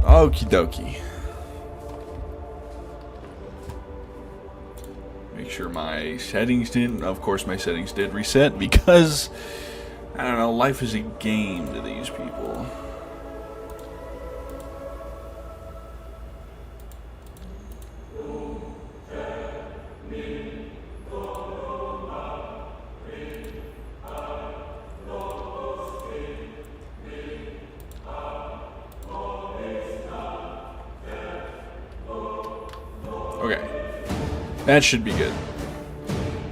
Okie dokie. Make sure my settings didn't. Of course, my settings did reset because, I don't know, life is a game to these people. Okay, that should be good.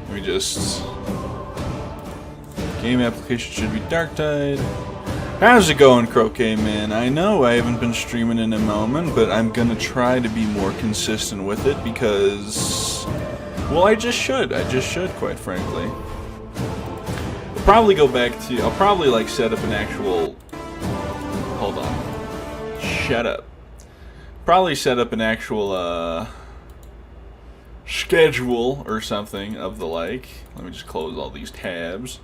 Let me just... Game application should be Darktide. How's it going, Croquet Man? I know I haven't been streaming in a moment, but I'm gonna try to be more consistent with it because... Well, I just should, quite frankly. I'll probably go back to... I'll probably, like, set up an actual... Hold on. Shut up. Probably set up an actual, schedule or something of the like. Let me just close all these tabs.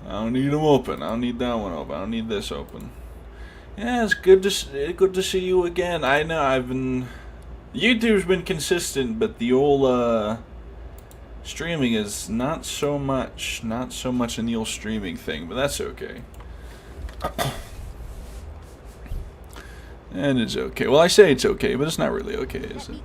I don't need them open. I don't need that one open. I don't need this open. Yeah, it's good to see you again. I know I've been... YouTube's been consistent, but the old, streaming is not so much in the old streaming thing, but that's okay. And it's okay. Well, I say it's okay, but it's not really okay, is it?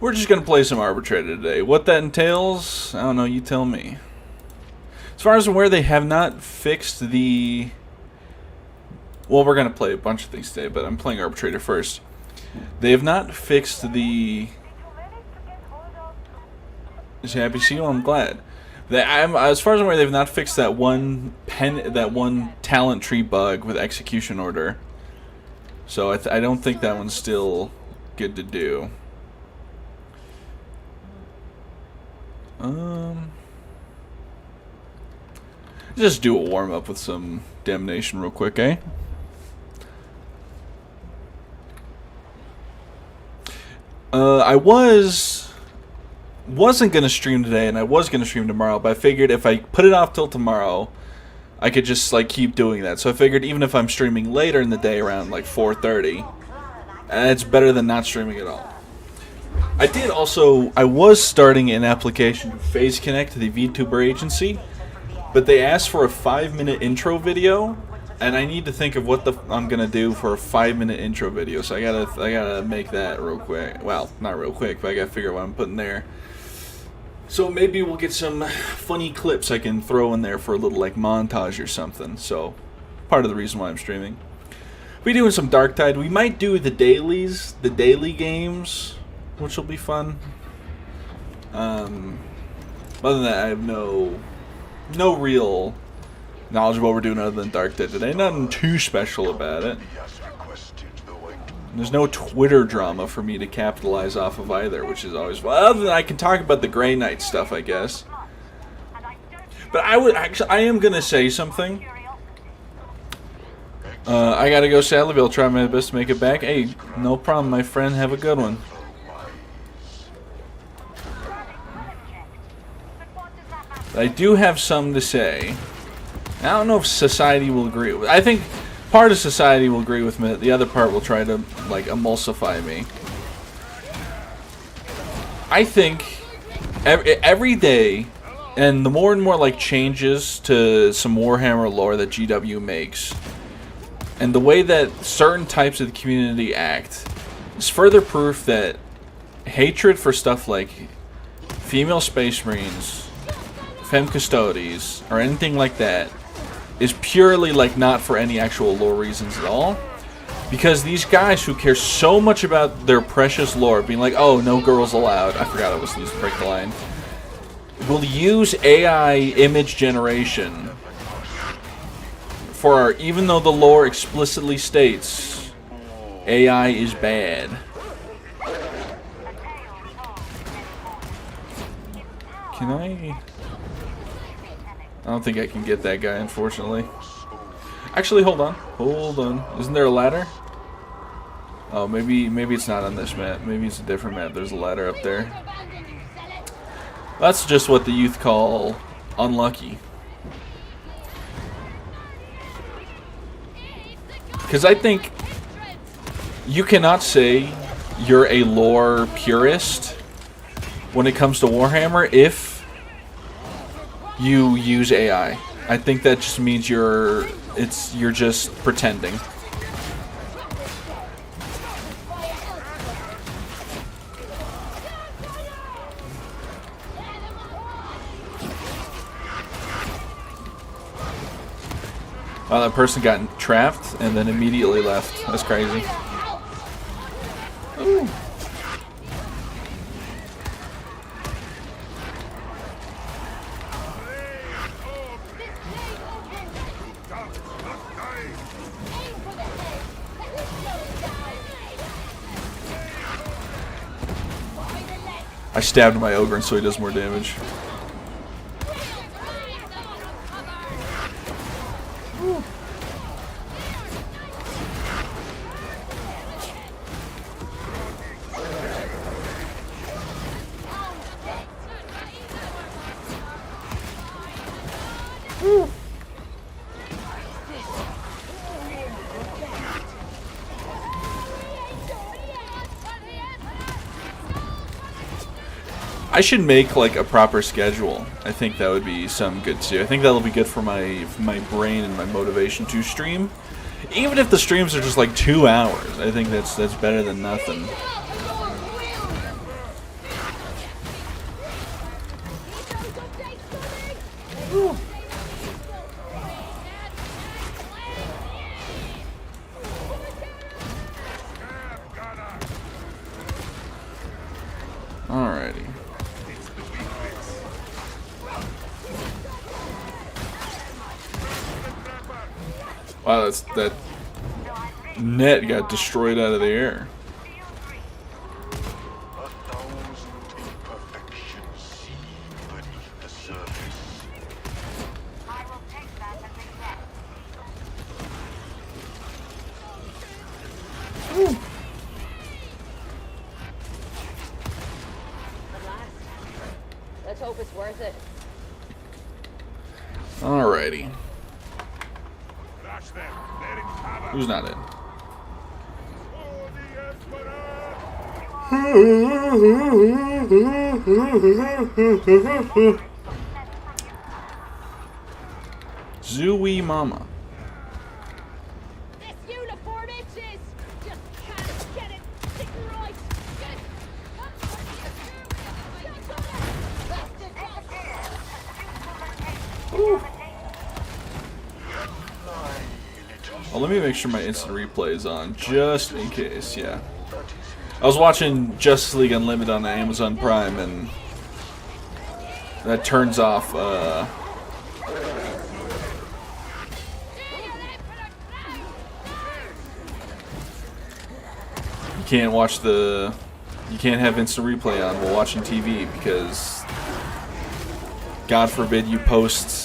We're just going to play some Arbitrator today. What that entails, I don't know, you tell me. As far as I'm aware, they have not fixed the... Well, we're going to play a bunch of things today, but I'm playing Arbitrator first. They have not fixed the... Is he happy to see you? I'm glad. As far as I'm aware, they've not fixed that one talent tree bug with execution order. So I don't think that one's still good to do. Just do a warm up with some Damnation real quick, eh? I wasn't gonna stream today, and I was gonna stream tomorrow, but I figured if I put it off till tomorrow, I could just like keep doing that. So I figured even if I'm streaming later in the day around like 4:30, it's better than not streaming at all. I was starting an application to Phase Connect to the VTuber agency, but they asked for a 5-minute intro video, and I need to think of what I'm gonna do for a 5-minute intro video. So I gotta make that real quick. Well, not real quick, but I gotta figure out what I'm putting there. So maybe we'll get some funny clips I can throw in there for a little like montage or something. So part of the reason why I'm streaming. We're doing some Darktide. We might do the dailies, the daily games, which will be fun. Other than that, I have no real knowledge of what we're doing other than Darktide today. Nothing too special about it. There's no Twitter drama for me to capitalize off of either, which is always fun. Other than I can talk about the Grey Knight stuff, I guess. But I am gonna say something. I gotta go sadly, but I'll try my best to make it back. Hey, no problem, my friend. Have a good one. I do have something to say. I don't know if society will agree with. I think part of society will agree with me. The other part will try to like emulsify me. I think every day, and the more and more like changes to some Warhammer lore that GW makes, and the way that certain types of the community act, is further proof that hatred for stuff like female space marines, femme custodes, or anything like that is purely like not for any actual lore reasons at all. Because these guys who care so much about their precious lore, being like, oh, no girls allowed, I forgot I was used to break the line, will use AI image generation for, even though the lore explicitly states AI is bad. Can I don't think I can get that guy, unfortunately. Actually, hold on. Hold on. Isn't there a ladder? Oh, maybe it's not on this map. Maybe it's a different map. There's a ladder up there. That's just what the youth call unlucky. Because I think you cannot say you're a lore purist when it comes to Warhammer if you use AI. I think that just means you're just pretending. Wow, that person got trapped and then immediately left. That's crazy. Ooh. I stabbed my ogre so he does more damage. I should make like a proper schedule. I think that would be some good too. I think that'll be good for my brain and my motivation to stream. Even if the streams are just like 2 hours, I think that's better than nothing. Alrighty. Wow, that net got destroyed out of the air. Let's hope it's worth it. Alrighty. Who's not in? Zooey Mama. This uniform itches. Just can't get it right. Oh, let me make sure my instant replay is on, just in case, yeah. I was watching Justice League Unlimited on Amazon Prime, and that turns off, you can't watch you can't have instant replay on while watching TV, because God forbid you post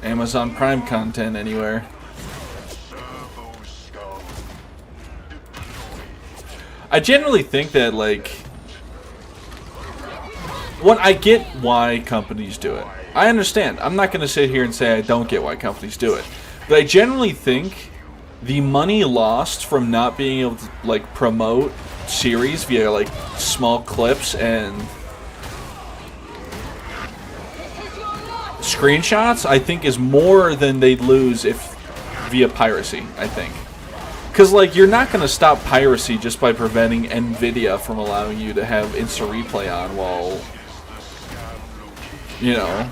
Amazon Prime content anywhere. I generally think that, like, I get why companies do it. I understand. I'm not going to sit here and say I don't get why companies do it. But I generally think the money lost from not being able to, like, promote series via, like, small clips and screenshots, I think, is more than they'd lose if via piracy, I think. Because, like, you're not going to stop piracy just by preventing NVIDIA from allowing you to have instant replay on while, you know,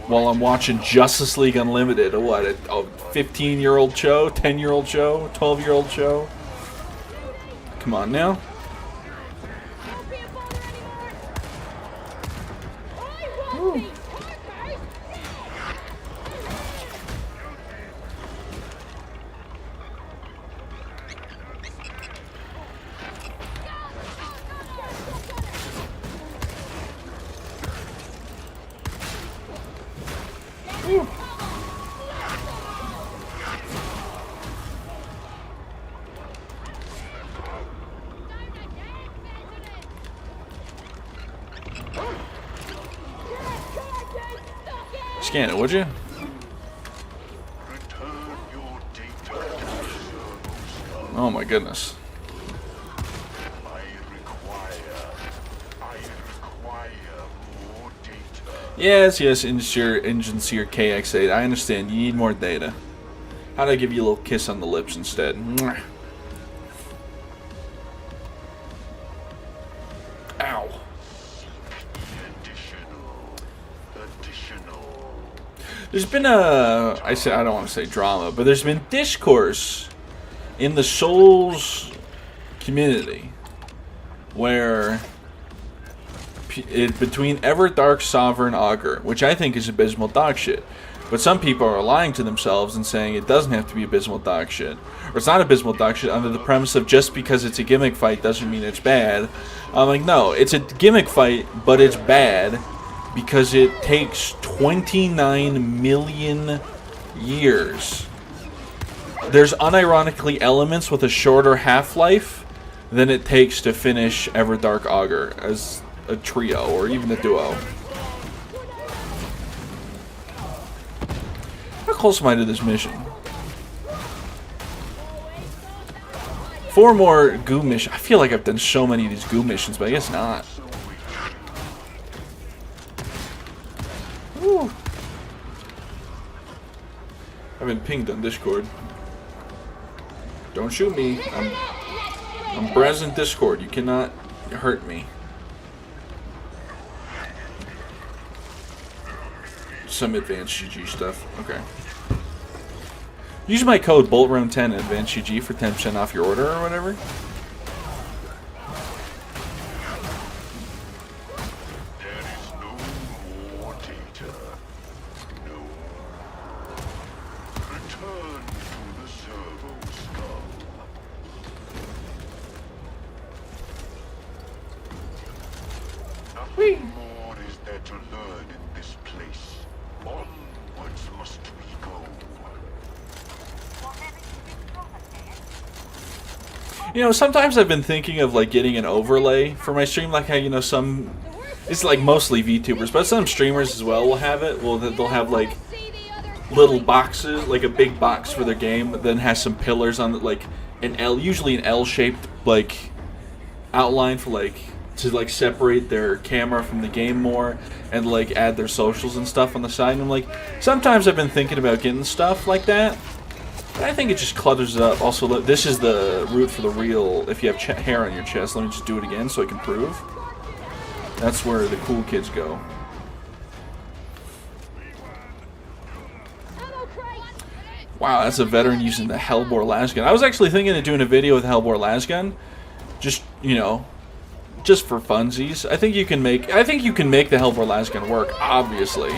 while I'm watching Justice League Unlimited, or what, a 15-year-old show, 10-year-old show, 12-year-old show? Come on now. Ooh. Scan it, would you? Return your Oh my goodness. I require more data. Yes, Engineer KX8. I understand. You need more data. How'd I give you a little kiss on the lips instead? Mwah. Ow. There's been I don't want to say drama, but there's been discourse in the Souls community where between Everdark, Sovereign, Augur, which I think is abysmal dog shit. But some people are lying to themselves and saying it doesn't have to be abysmal dog shit. Or it's not abysmal dog shit under the premise of just because it's a gimmick fight doesn't mean it's bad. I'm like, no, it's a gimmick fight, but it's bad because it takes 29 million years. There's unironically elements with a shorter half-life than it takes to finish Everdark Augur as a trio or even a duo. How close am I to this mission? 4 more goo missions. I feel like I've done so many of these goo missions, but I guess not. Woo. I've been pinged on Discord. Don't shoot me. I'm present Discord. You cannot hurt me. Some advanced GG stuff. Okay. Use my code BoltRound10 at advanced GG for 10% off your order or whatever. There is no more data. No. Return to the servo skull. Nothing more is there to learn in this place. Onwards must we go. You know, sometimes I've been thinking of like getting an overlay for my stream, like how, you know, some, it's like mostly VTubers, but some streamers as well will have it. Well, they'll have like little boxes, like a big box for their game, but then has some pillars on it, like an L, usually an L-shaped like outline for like to like separate their camera from the game more, and like add their socials and stuff on the side. And I'm like, sometimes I've been thinking about getting stuff like that. I think it just clutters it up. Also, this is the route for the real. If you have hair on your chest, let me just do it again so I can prove. That's where the cool kids go. Wow, that's a veteran using the Hellbore lasgun. I was actually thinking of doing a video with the Hellbore lasgun, just, you know, just for funsies. I think you can make the Hellbore lasgun work. Obviously,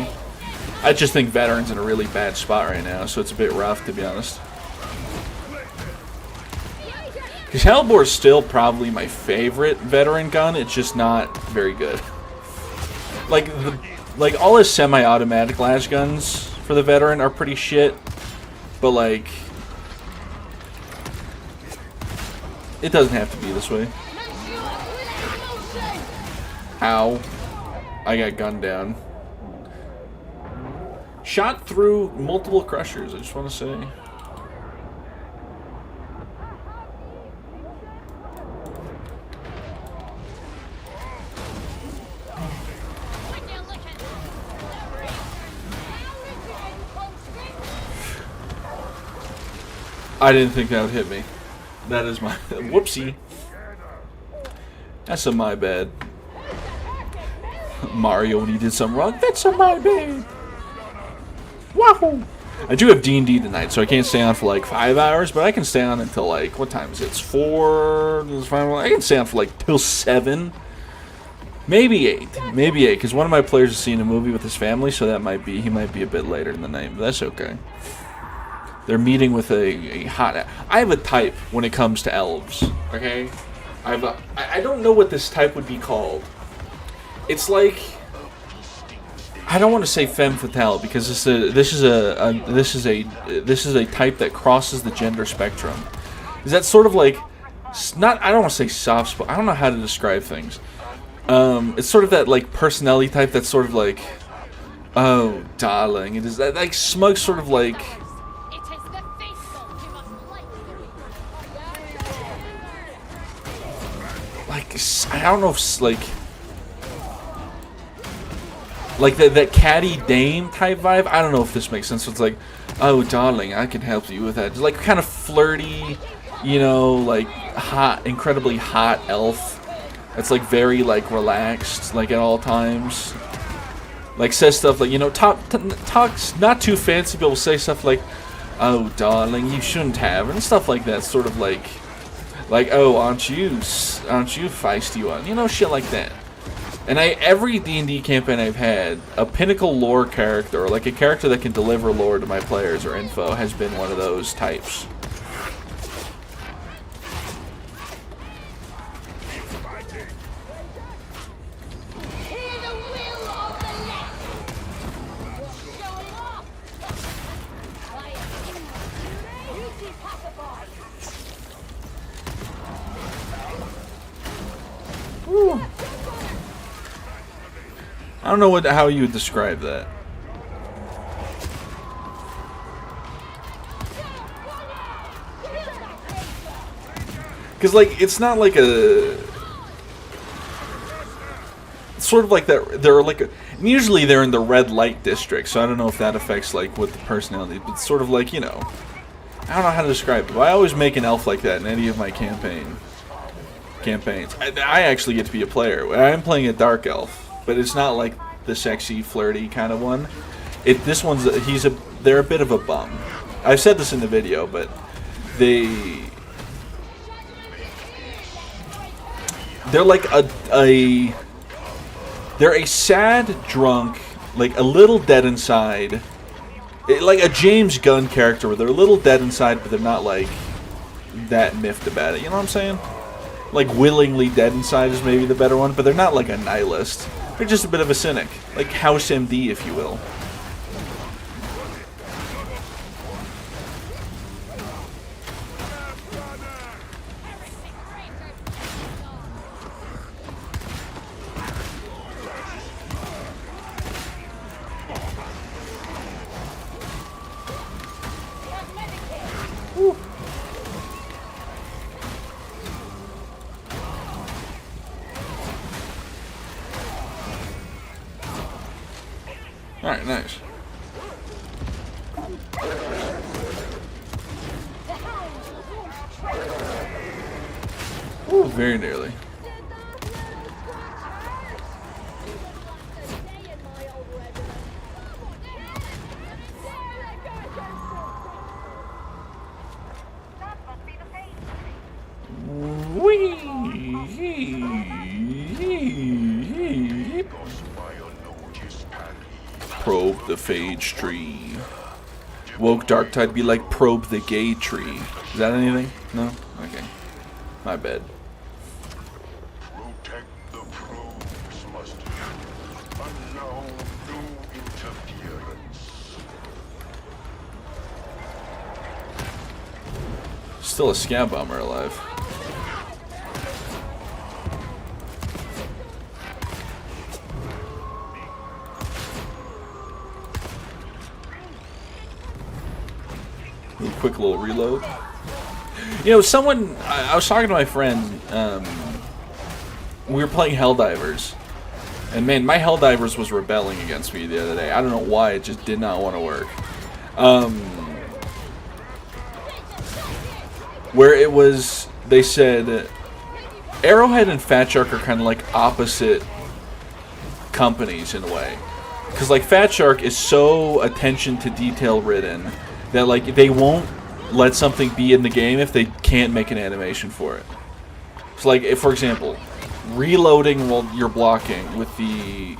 I just think veteran's in a really bad spot right now, so it's a bit rough, to be honest. Because Hellbore's still probably my favorite veteran gun. It's just not very good. Like all his semi-automatic lasguns for the veteran are pretty shit, but like it doesn't have to be this way. Ow! I got gunned down. Shot through multiple crushers. I just want to say. I didn't think that would hit me. That is my whoopsie. That's a my bad. Mario when he did something wrong. That's a my bad. Wahoo! I do have D&D tonight, so I can't stay on for like 5 hours, but I can stay on until like, what time is it? It's 4. I can stay on for like till 7. Maybe 8. Maybe 8, because one of my players is seeing a movie with his family, so that might be, he might be a bit later in the night, but that's okay. They're meeting with a hot... I have a type when it comes to elves, okay? I don't know what this type would be called. It's like... I don't want to say femme fatale because this is a type that crosses the gender spectrum. Is that sort of like... not, I don't want to say soft spot. I don't know how to describe things. It's sort of that like personality type that's sort of like... oh, darling. It is that like smug sort of like... I don't know if like that catty dame type vibe. I don't know if this makes sense. So it's like, oh darling, I can help you with that. Just like kind of flirty, you know, like hot, incredibly hot elf. It's like very like relaxed, like at all times. Like says stuff like, you know, talks not too fancy, but will say stuff like, oh darling, you shouldn't have, and stuff like that. Sort of like oh, aren't you feisty one, you know, shit like that. And every D&D campaign I've had, a pinnacle lore character, or like a character that can deliver lore to my players or info, has been one of those types. Woo. I don't know how you would describe that. Because, like, it's not like a... It's sort of like that, they're like usually they're in the red light district, so I don't know if that affects, like, what the personality, but it's sort of like, you know... I don't know how to describe it, but I always make an elf like that in any of my campaigns. I actually get to be a player. I'm playing a dark elf. But it's not like the sexy, flirty kind of one. This one's they're a bit of a bum. I've said this in the video, but they're like they're a sad drunk, like a little dead inside, like a James Gunn character where they're a little dead inside, but they're not like that miffed about it. You know what I'm saying? Like willingly dead inside is maybe the better one, but they're not like a nihilist. They're just a bit of a cynic. Like House MD, if you will. Woo. Alright, nice. Ooh, very nearly. Probe the phage tree. Woke Darktide be like probe the gay tree. Is that anything? No? Okay. My bad. Protect the probes, must allow no interference. Still a scab bomber alive. Quick little reload. You know, I was talking to my friend, we were playing Helldivers, and man, my Helldivers was rebelling against me the other day. I don't know why, it just did not want to work. Where it was, they said, Arrowhead and Fat Shark are kind of like opposite companies in a way. Because like Fat Shark is so attention to detail ridden that like they won't let something be in the game if they can't make an animation for it. So like, if, for example, reloading while you're blocking with the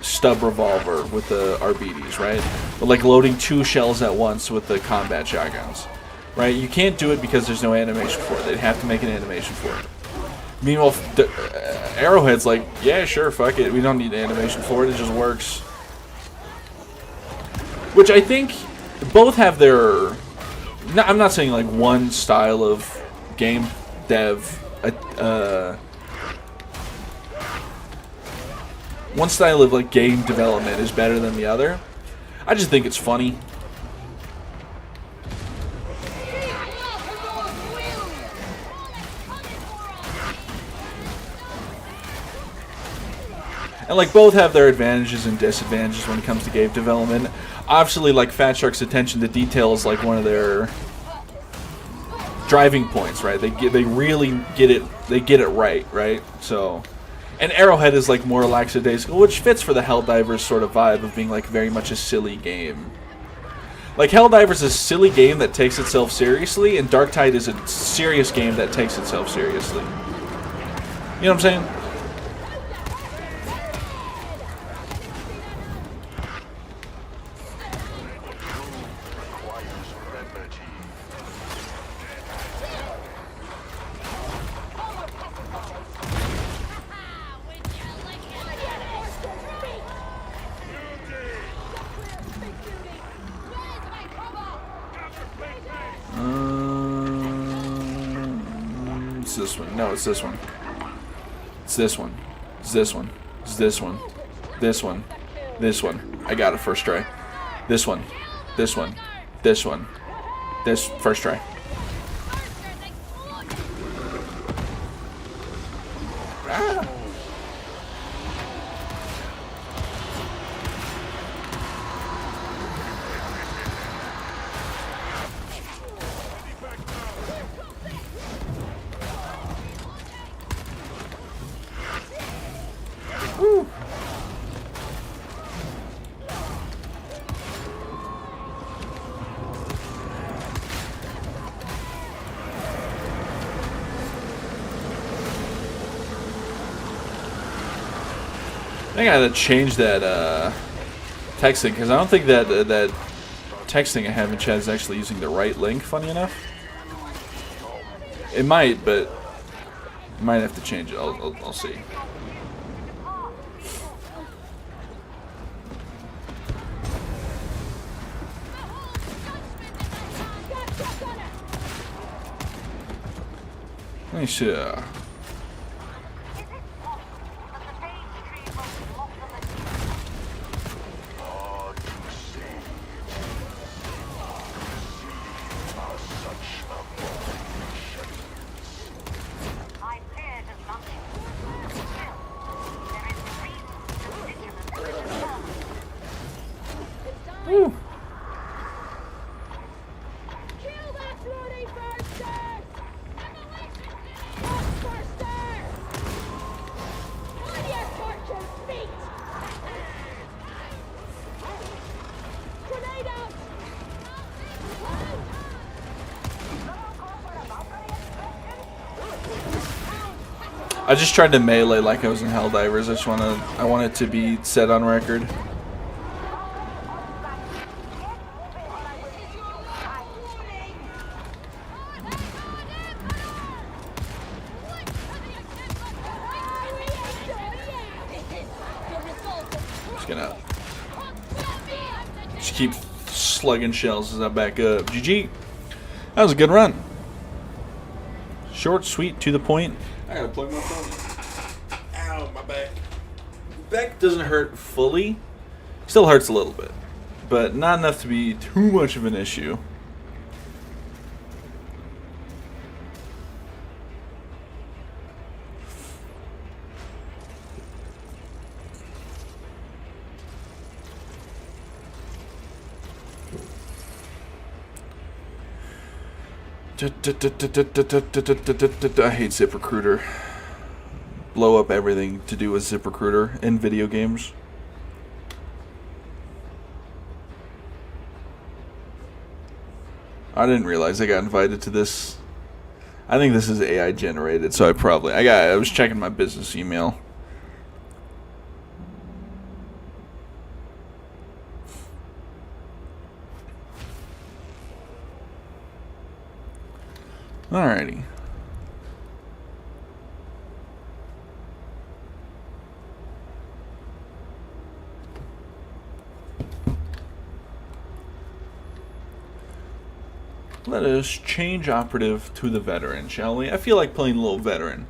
stub revolver with the RBDs, right? But like loading 2 shells at once with the combat shotguns, right? You can't do it because there's no animation for it. They'd have to make an animation for it. Meanwhile, Arrowhead's like, yeah, sure, fuck it. We don't need animation for it. It just works. Which I think both have their... No, I'm not saying like one style of game dev, one style of like game development is better than the other. I just think it's funny. And like both have their advantages and disadvantages when it comes to game development. Obviously, like Fat Shark's attention to detail is like one of their driving points, right? They really get it. They get it right? So, and Arrowhead is like more lackadaisical, which fits for the Helldivers sort of vibe of being like very much a silly game. Like Helldivers is a silly game that takes itself seriously, and Darktide is a serious game that takes itself seriously. You know what I'm saying? It's this one. No, it's this one. It's this one. It's this one. It's this one. This one. This one. I got it first try. This one. This one. This one. This first try. Ah. Woo. I think I gotta change that texting, because I don't think that that texting I have in chat is actually using the right link. Funny enough, it might, but I might have to change it. I'll see. Let me see. Woo. Kill that bloody bastard! On your tortured feet! Grenade out! I just tried to melee like I was in Helldivers. I want it to be set on record. Just keep slugging shells as I back up. GG. That was a good run. Short, sweet, to the point. I gotta plug my phone in. Ow, my back. Back doesn't hurt fully. Still hurts a little bit, but not enough to be too much of an issue. I hate ZipRecruiter. Blow up everything to do with ZipRecruiter in video games. I didn't realize I got invited to this. I think this is AI generated, so I was checking my business email. Alrighty. Let us change operative to the veteran, shall we? I feel like playing a little veteran.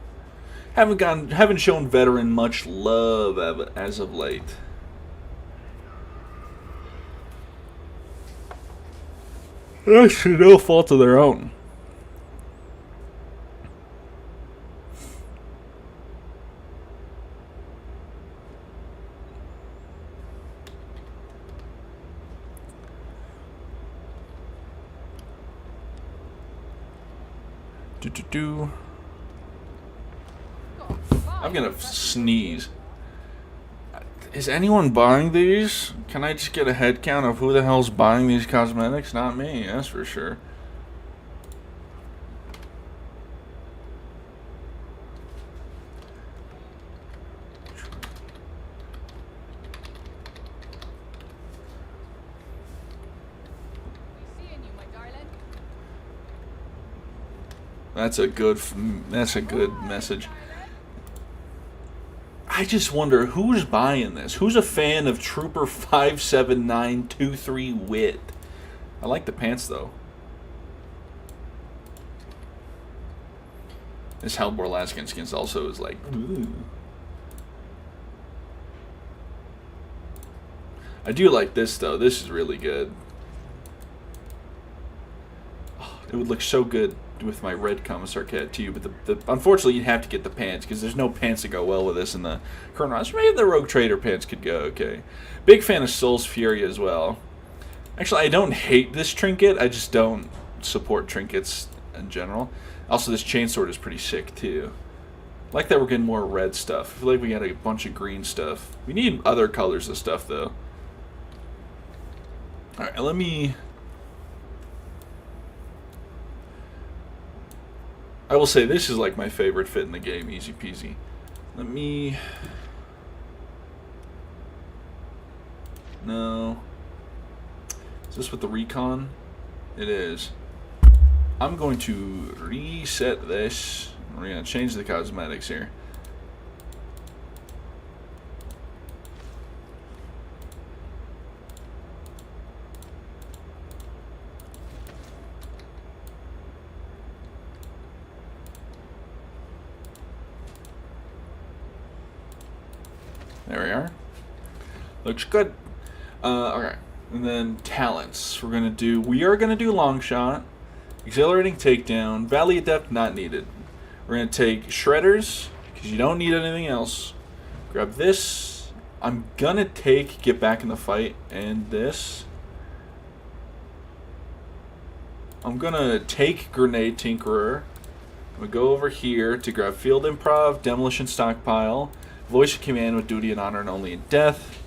Haven't shown veteran much love as of late. That's no fault of their own. Do. I'm gonna sneeze. Is anyone buying these? Can I just get a head count of who the hell's buying these cosmetics? Not me, that's for sure. Seeing you, my darling. That's a good message. I just wonder who's buying this. Who's a fan of Trooper 57923 Wit? I like the pants though. This Hellbore Laskin skins also is like, ooh. I do like this though. This is really good. Oh, it would look so good with my red Commissar Cat too, but unfortunately you'd have to get the pants because there's no pants that go well with this in the current roster. Maybe the Rogue Trader pants could go okay. Big fan of Soul's Fury as well. Actually, I don't hate this trinket. I just don't support trinkets in general. Also, this chainsword is pretty sick too. I like that we're getting more red stuff. I feel like we got a bunch of green stuff. We need other colors of stuff though. All right, let me. I will say this is like my favorite fit in the game, easy peasy. Let me... No. Is this with the recon? It is. I'm going to reset this. We're going to change the cosmetics here. There we are. Looks good. Okay. And then talents. We are gonna do long shot, exhilarating takedown, valley of depth not needed. We're gonna take shredders because you don't need anything else. Grab this. I'm gonna take get back in the fight and this. I'm gonna take grenade tinkerer. I'm gonna go over here to grab field improv, demolition stockpile. Voice of command with duty and honor and only in death.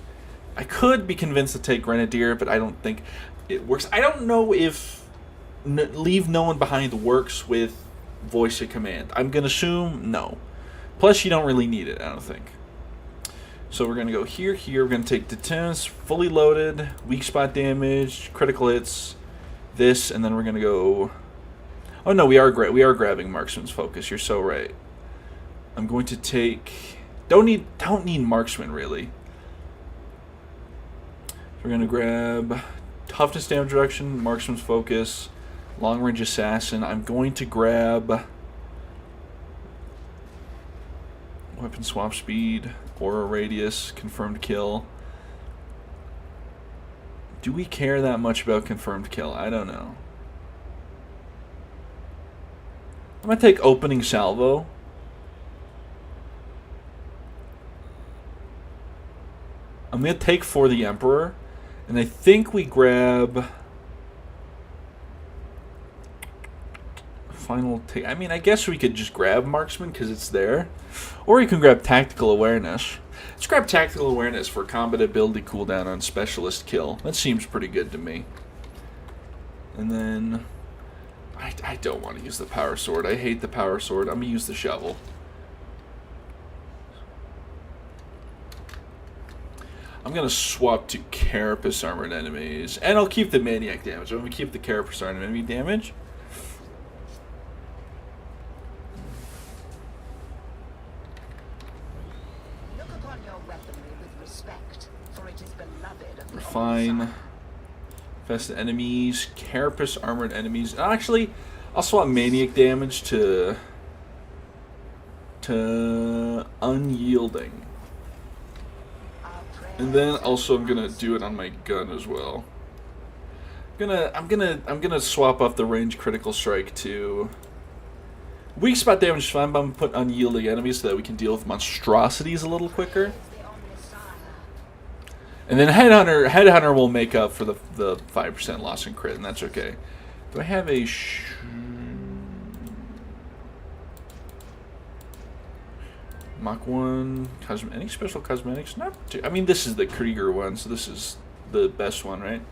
I could be convinced to take Grenadier, but I don't think it works. I don't know if leave no one behind works with voice of command. I'm going to assume no. Plus, you don't really need it, I don't think. So we're going to go here. We're going to take Detence, fully loaded, weak spot damage, critical hits, this, and then we're going to go... Oh no, we are grabbing Marksman's Focus. You're so right. I'm going to take... Don't need marksman really. We're gonna grab toughness damage reduction, marksman's focus, long range assassin. I'm going to grab weapon swap speed, aura radius, confirmed kill. Do we care that much about confirmed kill? I don't know. I'm gonna take opening salvo. I'm going to take for the Emperor, and I think we grab final take. I mean, I guess we could just grab Marksman because it's there, or you can grab Tactical Awareness. Let's grab Tactical Awareness for combat ability cooldown on Specialist Kill. That seems pretty good to me. And then, I don't want to use the Power Sword. I hate the Power Sword. I'm going to use the Shovel. I'm going to swap to Carapace Armored Enemies. And I'll keep the Maniac damage. I'm going to keep the Carapace Armored Enemy damage. Look upon your weaponry with respect, for it is beloved of the Refine. Infested Enemies. Carapace Armored Enemies. Actually, I'll swap Maniac damage to Unyielding. And then also I'm gonna do it on my gun as well. I'm gonna swap up the range critical strike to weak spot damage is fine, but I'm gonna put unyielding enemies so that we can deal with monstrosities a little quicker. And then Headhunter will make up for the 5% loss in crit, and that's okay. Do I have a Mach 1, any special cosmetics? Not I mean, this is the Krieger one, so this is the best one, right?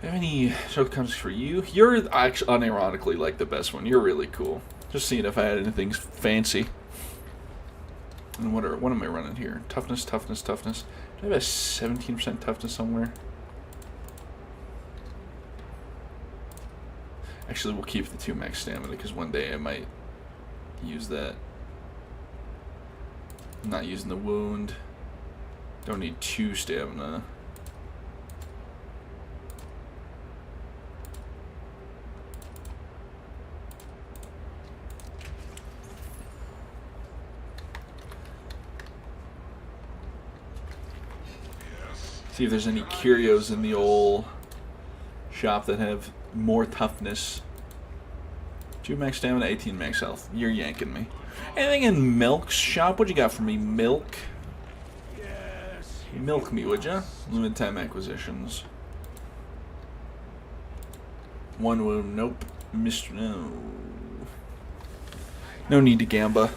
Do you have any shortcomings for you? You're actually unironically like the best one. You're really cool. Just seeing if I had anything fancy. And what am I running here? Toughness. Do I have a 17% toughness somewhere? Actually, we'll keep the 2 max stamina because one day I might use that. I'm not using the wound. Don't need 2 stamina. See if there's any curios in the old shop that have more toughness. 2 max stamina, 18 max health. You're yanking me. Anything in Milk's shop? What you got for me, Milk? Yes. Milk me, would ya? Limited time acquisitions. 1 wound, nope. Mr. No. No need to gamba.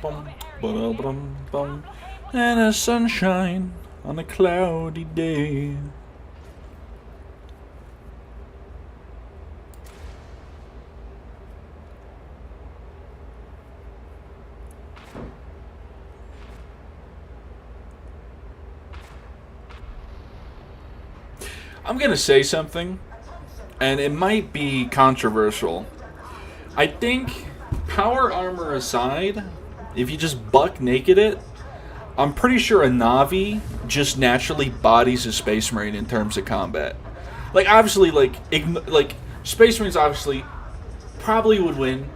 Bum, ba-da-bum, bum. And a sunshine on a cloudy day. I'm gonna say something, and it might be controversial. I think, power armor aside, if you just buck naked it, I'm pretty sure a Navi just naturally bodies a Space Marine in terms of combat. Like, obviously, like Space Marines obviously probably would win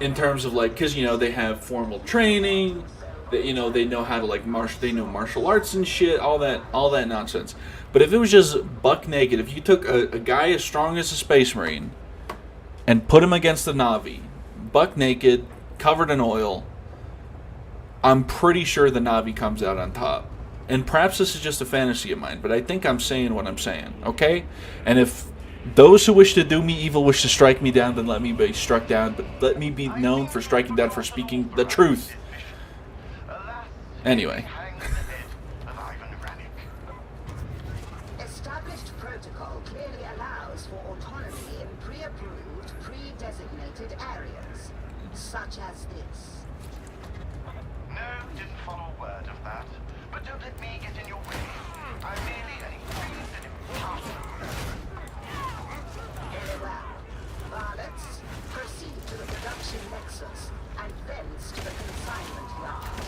in terms of, like, because, you know, they have formal training, that, you know, they know how to, like, they know martial arts and shit, all that nonsense. But if it was just buck naked, if you took a guy as strong as a Space Marine and put him against a Navi, buck naked, covered in oil, I'm pretty sure the Navi comes out on top. And perhaps this is just a fantasy of mine, but I think I'm saying what I'm saying, okay? And if those who wish to do me evil wish to strike me down, then let me be struck down, but let me be known for striking down for speaking the truth. Anyway. Established protocol clearly allows for autonomy in pre-approved, pre-designated areas, such as this. No, didn't follow a word of that. But don't let me get in your way. I'm merely an increased imposter. Very well. Varlets, proceed to the production nexus, and thence to the consignment yard.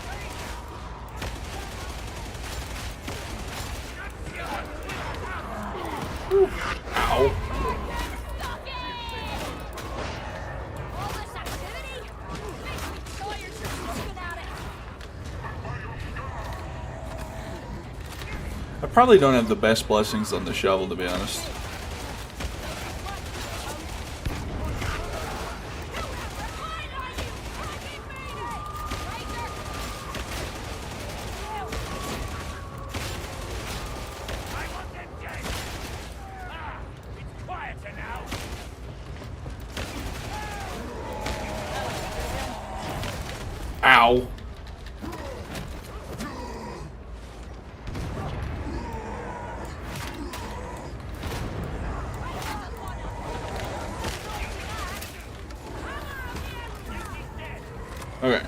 Ow. All this activity makes me tired just looking at it. I probably don't have the best blessings on the shovel, to be honest. It's quieter now. Ow. Okay.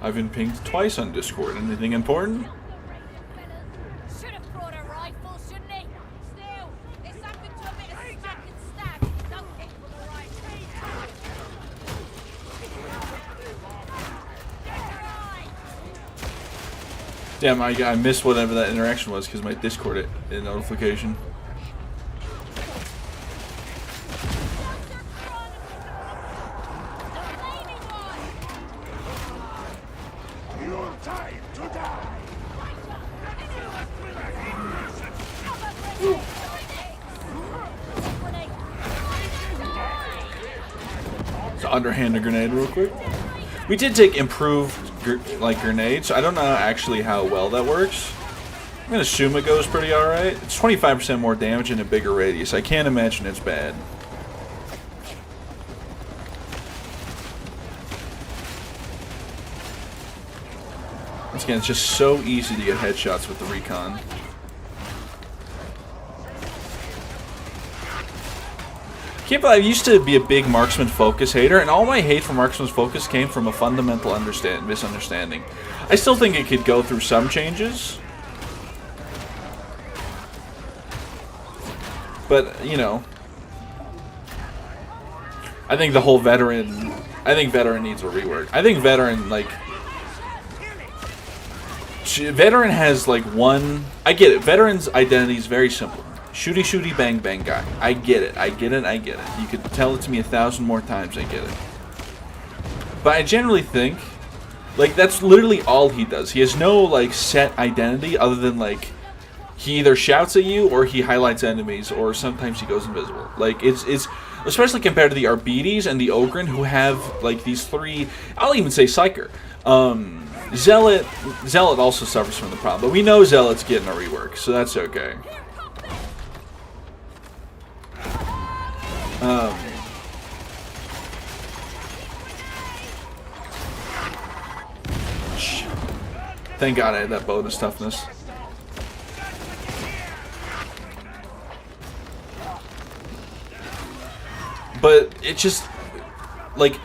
I've been pinged twice on Discord. Anything important? Should have brought a rifle, shouldn't he? Still, it's happened to a bit of smack and stab. Don't hit for the right Damn, I missed whatever that interaction was because my Discord hit notification. Your time to die. So underhand a grenade real quick. We did take improved grenades. I don't know actually how well that works. I'm gonna assume it goes pretty alright. It's 25% more damage in a bigger radius. I can't imagine it's bad. Once again, it's just so easy to get headshots with the recon. Can't believe I used to be a big marksman focus hater, and all my hate for marksman's focus came from a fundamental misunderstanding. I still think it could go through some changes, but you know, I think the whole veteran. I think veteran needs a rework. I think veteran veteran has like one. I get it. Veteran's identity is very simple. Shooty, shooty, bang, bang guy. I get it. I get it. I get it. You could tell it to me 1,000 more times. I get it. But I generally think, like, that's literally all he does. He has no, like, set identity other than, like, he either shouts at you or he highlights enemies or sometimes he goes invisible. Like, it's especially compared to the Arbites and the Ogren who have, like, these three, I'll even say Psyker. Zealot also suffers from the problem, but we know Zealot's getting a rework, so that's okay. Thank God I had that bonus toughness. But it just, like,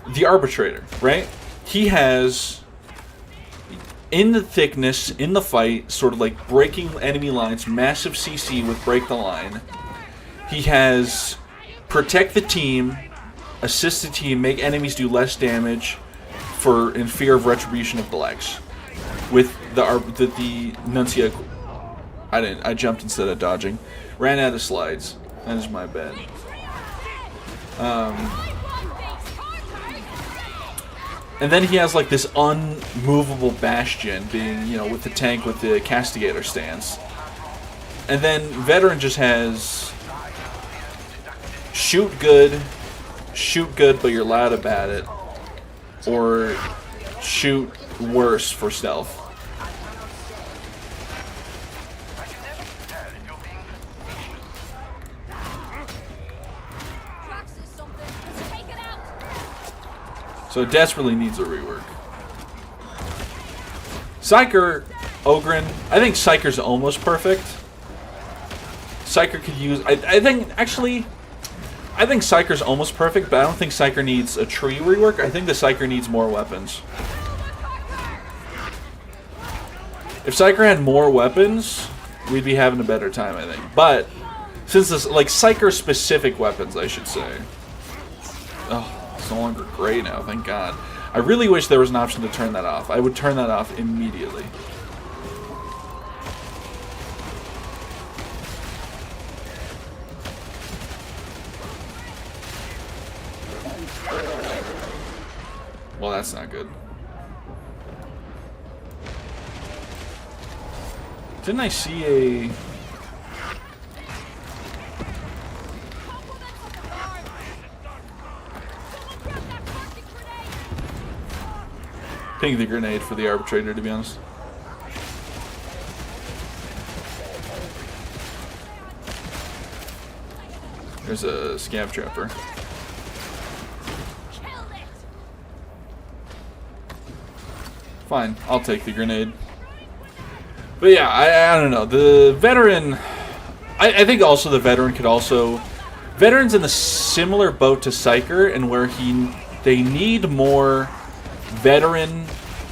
the Arbitrator, right? He has, in the thickness, in the fight, sort of like breaking enemy lines, massive CC with break the line. He has protect the team, assist the team, make enemies do less damage in fear of retribution of the legs. With the Nuncia, I jumped instead of dodging. Ran out of slides. That is my bad. And then he has like this unmovable bastion, being, you know, with the tank with the castigator stance. And then veteran just has shoot good, but you're loud about it, or shoot worse for stealth. So it desperately needs a rework. Psyker, Ogren, I think Psyker's almost perfect. Psyker could use, I think Psyker's almost perfect, but I don't think Psyker needs a tree rework. I think the Psyker needs more weapons. If Psyker had more weapons, we'd be having a better time, I think. But since this, like, Psyker specific weapons, I should say. Oh, it's no longer gray now, thank God. I really wish there was an option to turn that off. I would turn that off immediately. Well, that's not good. Didn't I see a... Ping the grenade for the arbitrator, to be honest. There's a scav trapper. Fine, I'll take the grenade. But yeah, I don't know. The veteran... I think also the veteran could also... Veteran's in a similar boat to Psyker, and where they need more veteran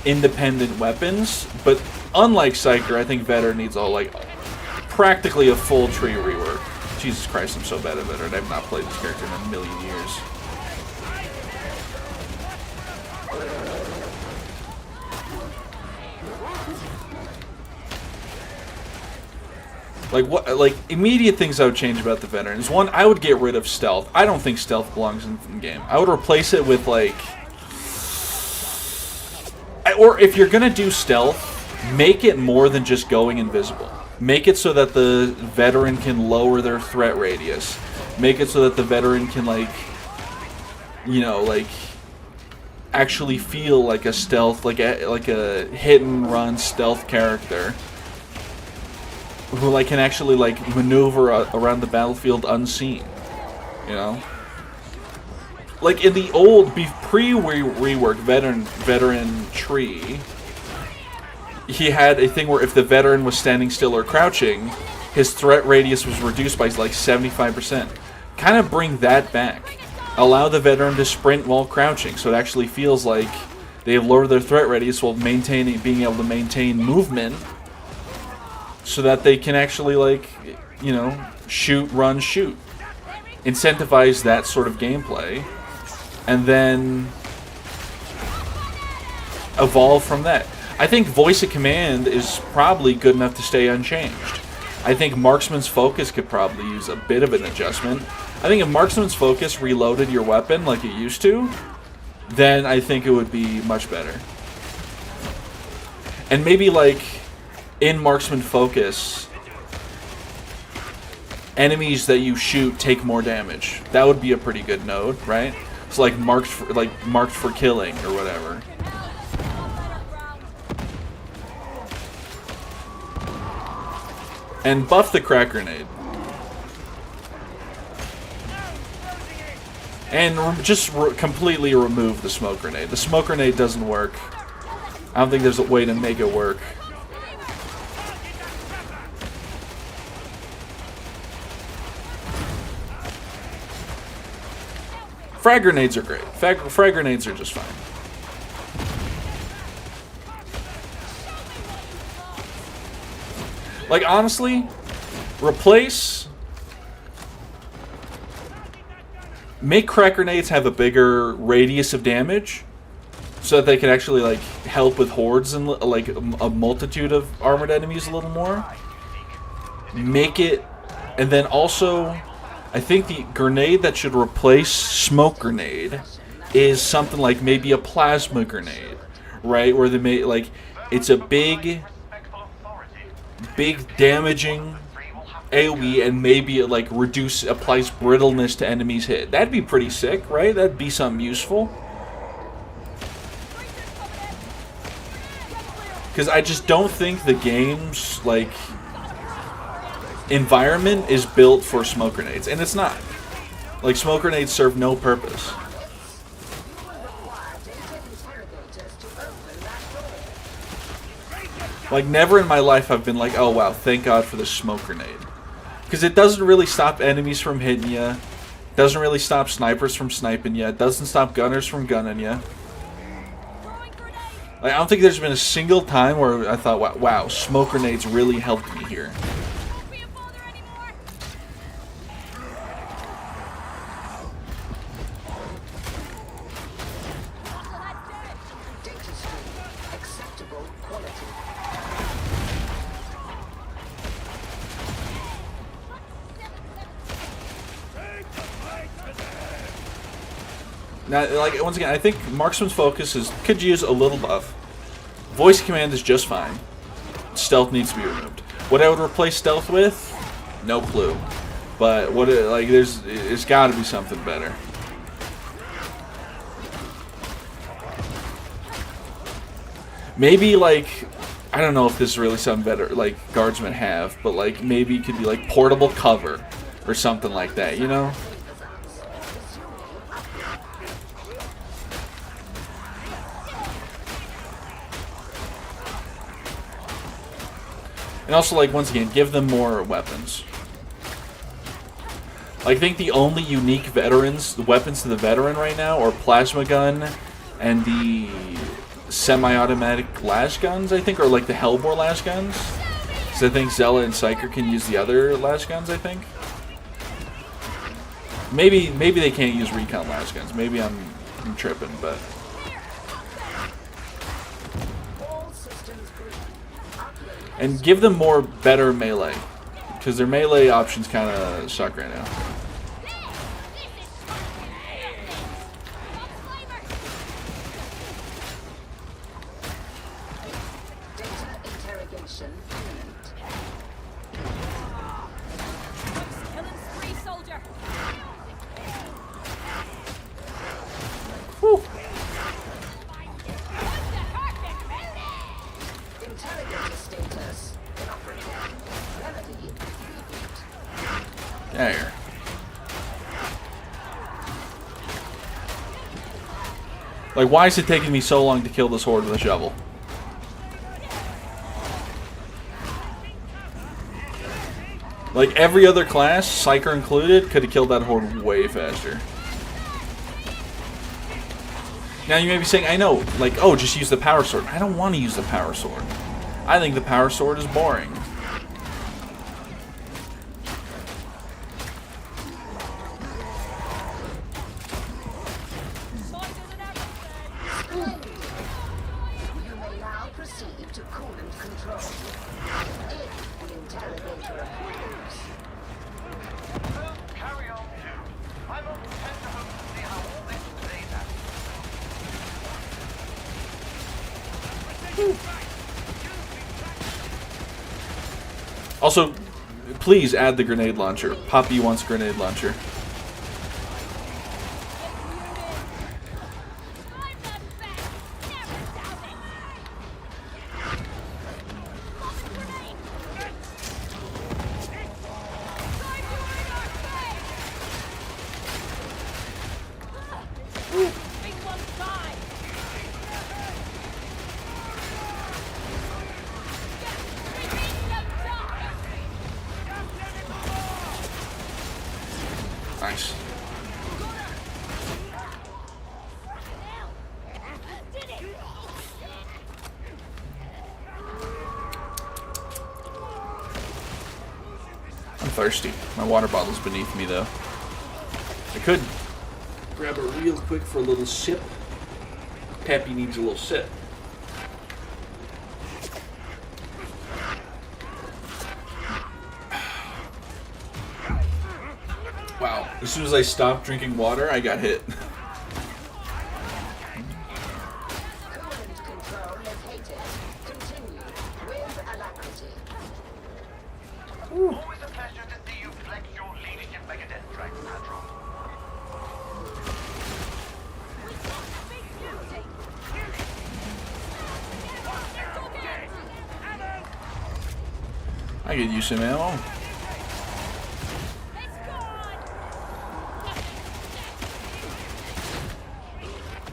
independent weapons, but unlike Psyker, I think veteran needs practically a full tree rework. Jesus Christ, I'm so bad at veteran. I've not played this character in a million years. Like immediate things I would change about the veterans. One, I would get rid of stealth. I don't think stealth belongs in the game. I would replace it with or if you're gonna do stealth, make it more than just going invisible. Make it so that the veteran can lower their threat radius. Make it so that the veteran can actually feel like a stealth, like a hit and run stealth character. who like can actually like maneuver around the battlefield unseen. You know, like in the old pre-rework veteran tree, he had a thing where if the veteran was standing still or crouching, his threat radius was reduced by like 75%. Kind of bring that back. Allow the veteran to sprint while crouching, so it actually feels like they have lowered their threat radius while being able to maintain movement, so that they can actually, like, you know, shoot, run, shoot. Incentivize that sort of gameplay, and then evolve from that. I think voice of command is probably good enough to stay unchanged. I think marksman's focus could probably use a bit of an adjustment. I think if marksman's focus reloaded your weapon like it used to, then I think it would be much better. And maybe like in marksman focus, enemies that you shoot take more damage. That would be a pretty good node, right? It's like marked for killing or whatever. And buff the crack grenade. And just completely remove the smoke grenade. The smoke grenade doesn't work. I don't think there's a way to make it work. Frag grenades are great. Frag grenades are just fine. Like, honestly, make crack grenades have a bigger radius of damage, so that they can actually, like, help with hordes and, like, a multitude of armored enemies a little more. Make it, and then also, I think the grenade that should replace smoke grenade is something like maybe a plasma grenade, right? Where they make, like, it's a big damaging AoE, and maybe it like applies brittleness to enemies hit. That'd be pretty sick, right? That'd be something useful. Because I just don't think the game's like environment is built for smoke grenades, and it's not. Like, smoke grenades serve no purpose. Like, never in my life I've been like, oh wow, thank God for the smoke grenade. Because it doesn't really stop enemies from hitting you. Doesn't really stop snipers from sniping you. It doesn't stop gunners from gunning you. Like, I don't think there's been a single time where I thought, wow, smoke grenades really helped me here. Now, like, once again, I think marksman's focus could use a little buff. Voice command is just fine. Stealth needs to be removed. What I would replace stealth with? No clue. But there's got to be something better. Maybe, like, I don't know if this is really something better, like, guardsmen have, but, like, maybe it could be, like, portable cover or something like that, you know? And also, like, once again, give them more weapons. I think the only unique weapons to the veteran right now are plasma gun and the semi-automatic lash guns, I think, or like the Hellbore lash guns. So I think Zella and Psyker can use the other lash guns, I think. Maybe they can't use recon lash guns. Maybe I'm tripping, but... And give them better melee, because their melee options kind of suck right now. Whew. Like, why is it taking me so long to kill this horde with a shovel? Like, every other class, Psyker included, could have killed that horde way faster. Now you may be saying, I know, like, oh, just use the power sword. I don't want to use the power sword. I think the power sword is boring. You may now proceed to coolant control. If the interrogator approves. Well, carry on, too. I'm on tenterhooks to see how all this plays out. Also, please add the grenade launcher. Poppy wants grenade launcher. Nice. I'm thirsty. My water bottle's beneath me, though. I could grab it real quick for a little sip. Pappy needs a little sip. Wow. As soon as I stopped drinking water, I got hit. Coolant control located. Continue with alacrity. Always a pleasure to see you flex your leadership Megadeth track, Patron. I could use some ammo.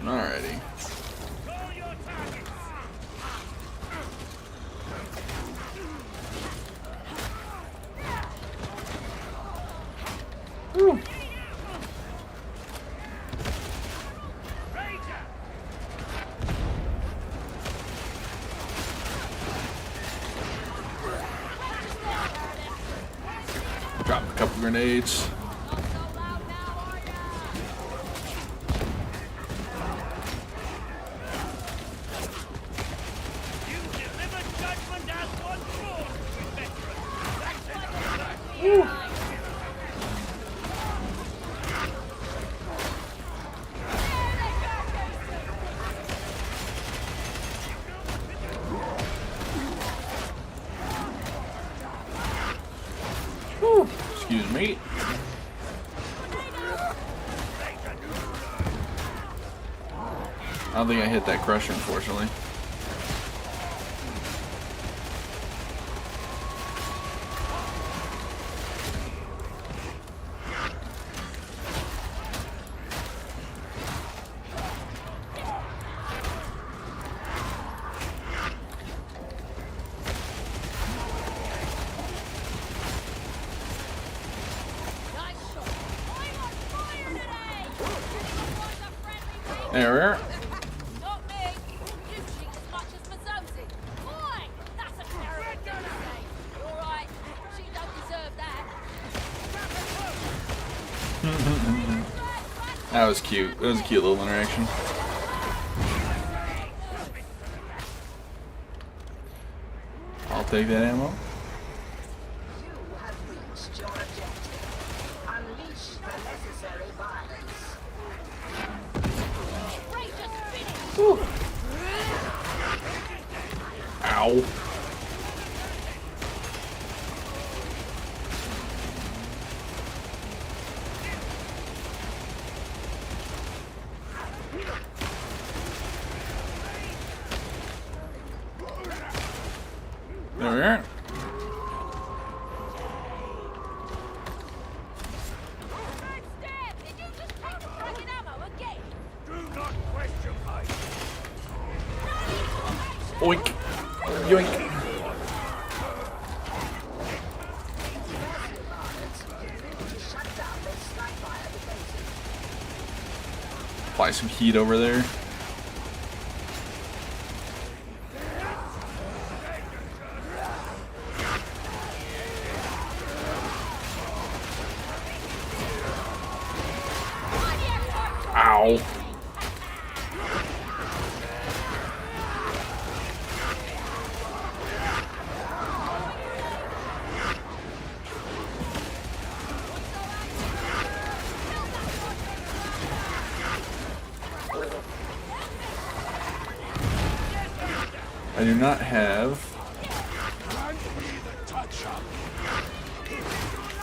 Alrighty. Woo. Drop a couple grenades. Excuse me. I don't think I hit that crusher, unfortunately. There. Not me. You cheat as much as Mazzosi. Boy, that's a terrible thing to say. All right, she don't deserve that. That was cute. It was a cute little interaction. I'll take that ammo. You have reached your objective. Unleash the necessary violence. Ray just finished. Whew. Ow. There we are. Did you just take the friggin' ammo again? Do not question my Oink. Yoink. Apply some heat over there. Ow. I do not have.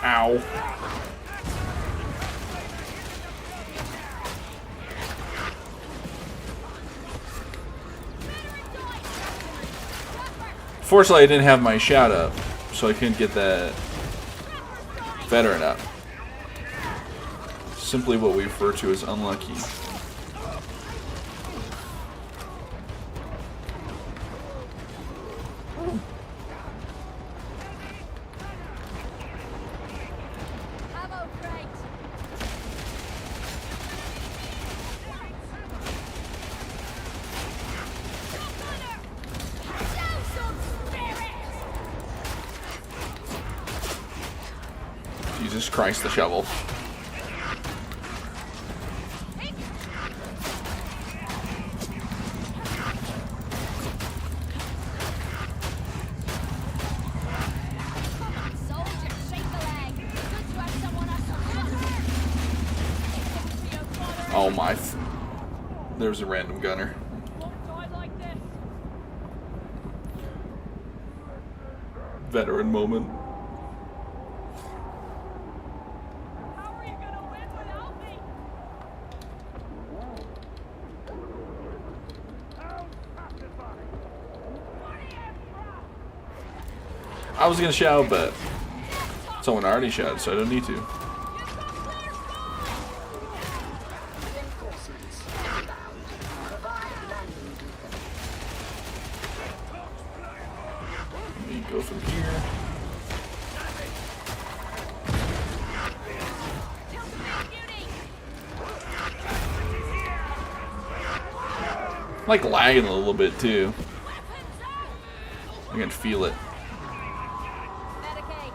Ow. Fortunately, I didn't have my shout up, so I couldn't get that veteran up. Simply what we refer to as unlucky. Ammo crate. Show some spirit. Jesus Christ, the shovel. Soldier, shake a leg. Good to have someone else to Oh my. There's a random gunner. Won't die like this. Veteran moment. How are you gonna win without me? I was gonna shout, but someone already shouted, so I don't need to. Reinforcements inbound. Provide landing beacon. Let me go from here. I'm like lagging a little bit too. I can feel it. Medicaid.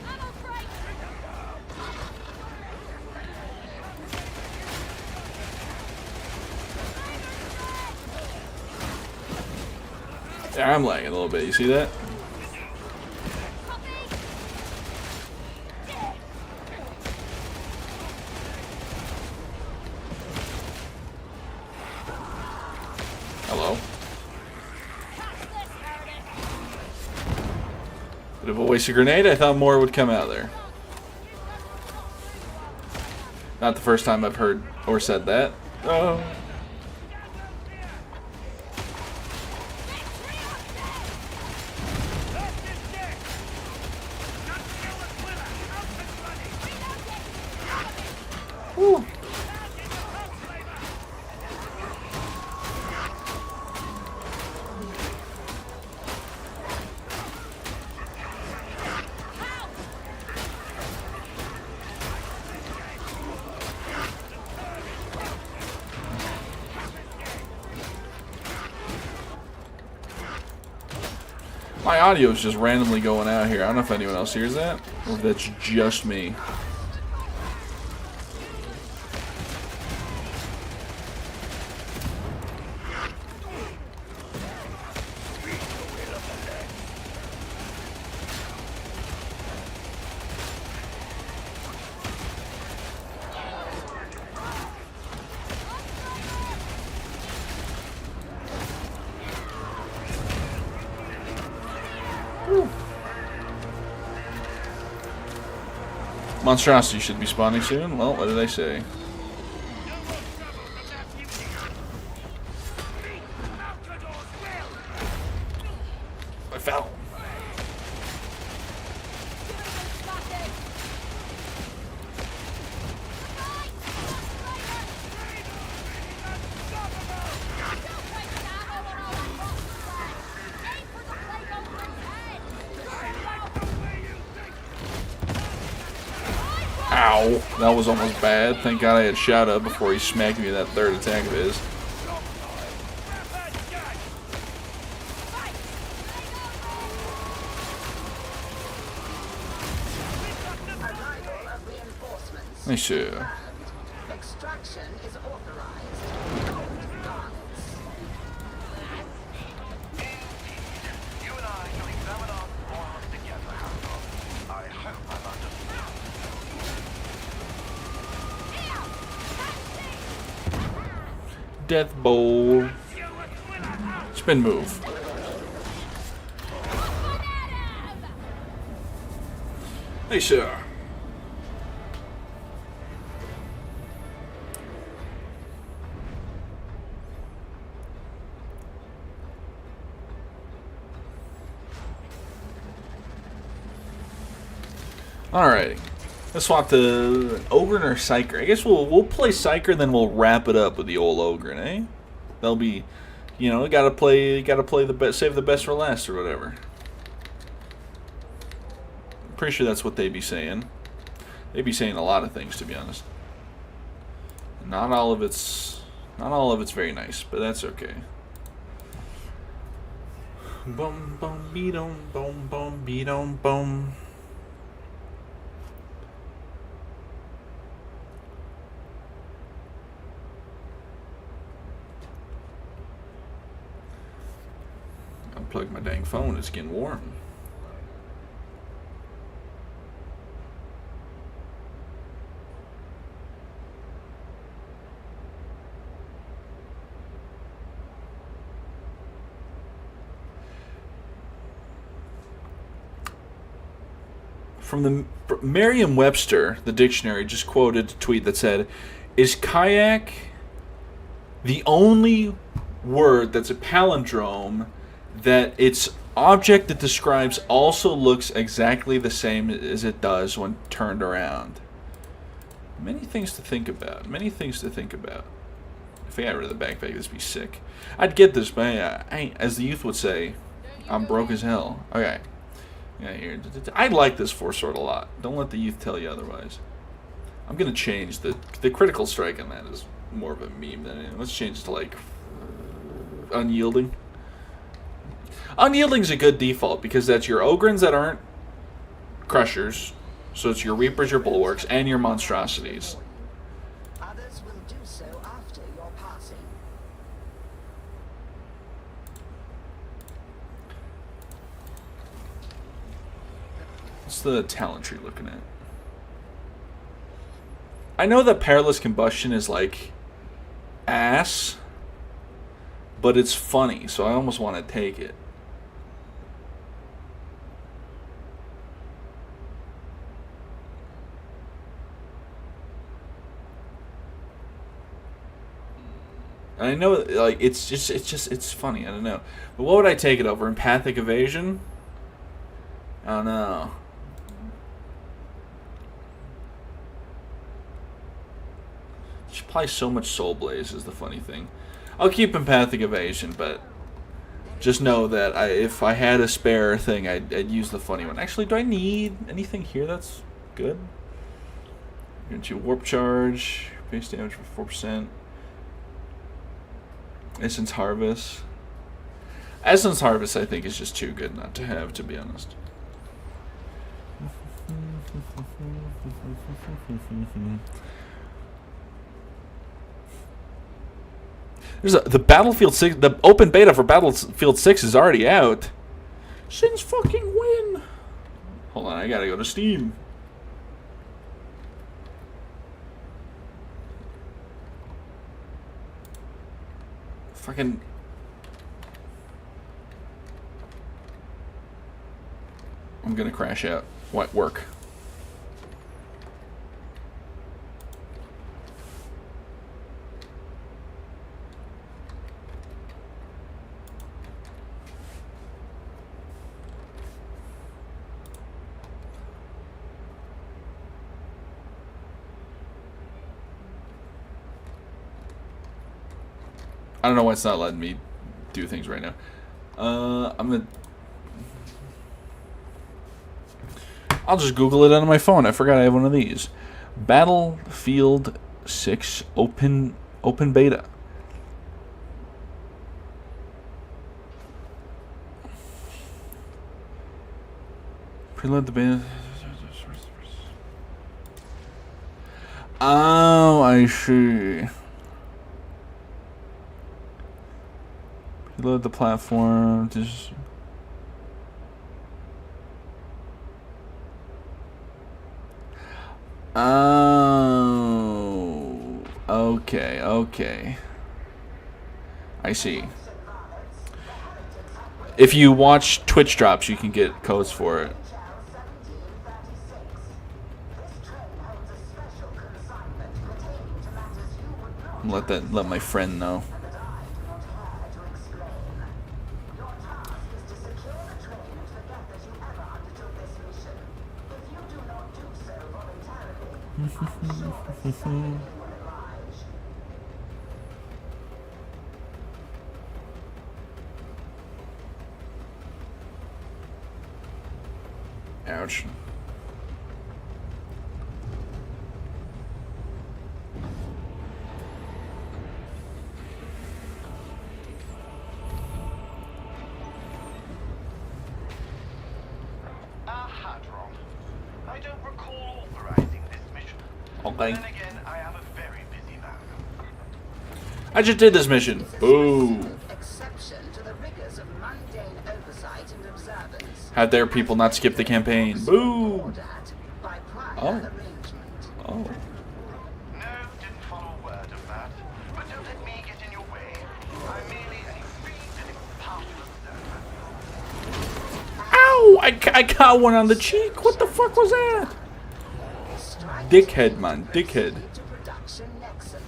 Ammo crate. Yeah, I'm lagging a little bit. You see that? Hello. Bit of a wasted grenade. I thought more would come out there. Not the first time I've heard or said that. Oh. Whew. My audio is just randomly going out here. I don't know if anyone else hears that, or if that's just me. Monstrosity should be spawning soon. Well, what did I say? I fell. Ow. That was almost bad. Thank God I had shout up before he smacked me with that third attack of his. Arrival of reinforcements. Nice. Extraction is authorized. Hold guards. You and I shall examine our performance together, Harold. I hope I've understood. Death Bowl. Spin move. Hey, sir. Alrighty. Let's swap to Ogre or Psyker. I guess we'll play Psyker, then we'll wrap it up with the old Ogre, eh? That'll be, you know, gotta play the best, save the best for last or whatever. Pretty sure that's what they'd be saying. They'd be saying a lot of things, to be honest. Not all of it's very nice, but that's okay. Bum bum be dum bum bum be dum bum. Unplug my dang phone. It's getting warm. From the Merriam-Webster, the dictionary just quoted a tweet that said, "Is kayak the only word that's a palindrome that its object it describes also looks exactly the same as it does when turned around?" Many things to think about. Many things to think about. If I got rid of the backpack, this would be sick. I'd get this, but as the youth would say, I'm broke as hell. Okay. Yeah, here. I like this Force Sword a lot. Don't let the youth tell you otherwise. I'm gonna change the critical strike on that is more of a meme than anything. Let's change it to like unyielding. Unyielding's a good default because that's your Ogrins that aren't crushers. So it's your Reapers, your Bulwarks, and your monstrosities. Others will do so after your passing. What's the talent tree looking at? I know that Perilous Combustion is like ass, but it's funny, so I almost want to take it. And I know, like, it's funny. I don't know. But what would I take it over? Empathic Evasion? I don't know. She applies so much Soul Blaze is the funny thing. I'll keep Empathic Evasion, but just know that if I had a spare thing, I'd use the funny one. Actually, do I need anything here that's good? Get you Warp Charge, base damage for 4%. Essence Harvest. Essence Harvest, I think, is just too good not to have, to be honest. There's the Battlefield 6, the open beta for Battlefield 6 is already out. Since fucking when? Hold on, I gotta go to Steam. Fucking. I'm gonna crash out. What work? I don't know why it's not letting me do things right now. I'll just Google it on my phone. I forgot I have one of these. Battlefield 6 open beta. Preload the beta. Oh, I see. Preload the platform. Just. Oh, okay, okay. I see. If you watch Twitch drops, you can get codes for it. Let my friend know. Ouch. Hadron. I don't recall authorizing this mission. Okay. Then again, I am a very busy man. I just did this mission. Boo. Exception to the rigors of mundane oversight and observance. How dare people not skip the campaign? Boo. By prior Oh. arrangement. Oh. No, didn't follow a word of that. But don't let me get in your way. I'm merely a free and impartial observer. Ow! I got one on the cheek. What the fuck was that? Dickhead, man. Dickhead. To production nexus.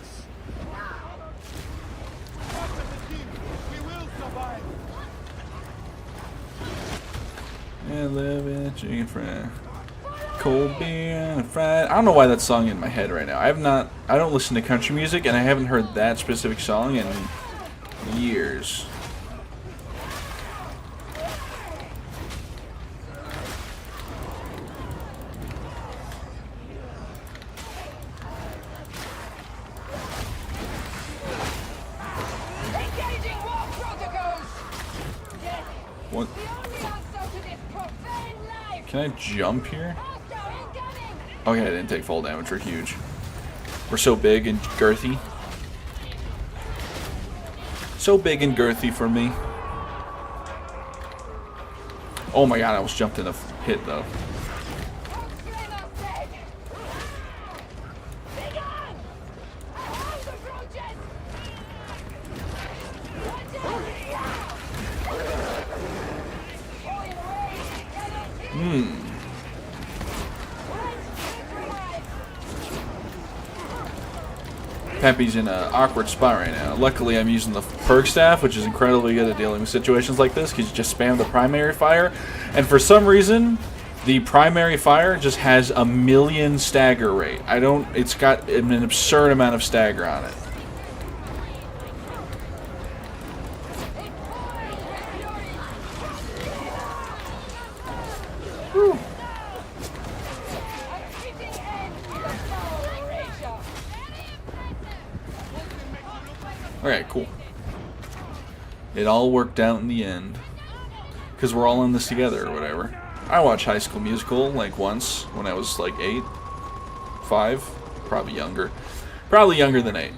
Now, We will survive. I live in a chicken fry. Cold beer and a fried. I don't know why that's song in my head right now. I don't listen to country music, and I haven't heard that specific song in years. Engaging war protocols! Yes, What? the only answer to this profane life! Can I jump here? Hostile incoming! Okay, I didn't take fall damage. We're huge. We're so big and girthy. So big and girthy for me. Oh my god, I almost jumped in a hit though. Flame up dead! Be gone! Hold the approaches! Peppy's in an awkward spot right now. Luckily, I'm using the perk staff, which is incredibly good at dealing with situations like this, because you just spam the primary fire. And for some reason, the primary fire just has a 1,000,000 stagger rate. It's got an absurd amount of stagger on it. Whew. Alright, cool. It all worked out in the end. Because we're all in this together or whatever. I watched High School Musical like once when I was like 8, 5, probably younger. Probably younger than 8.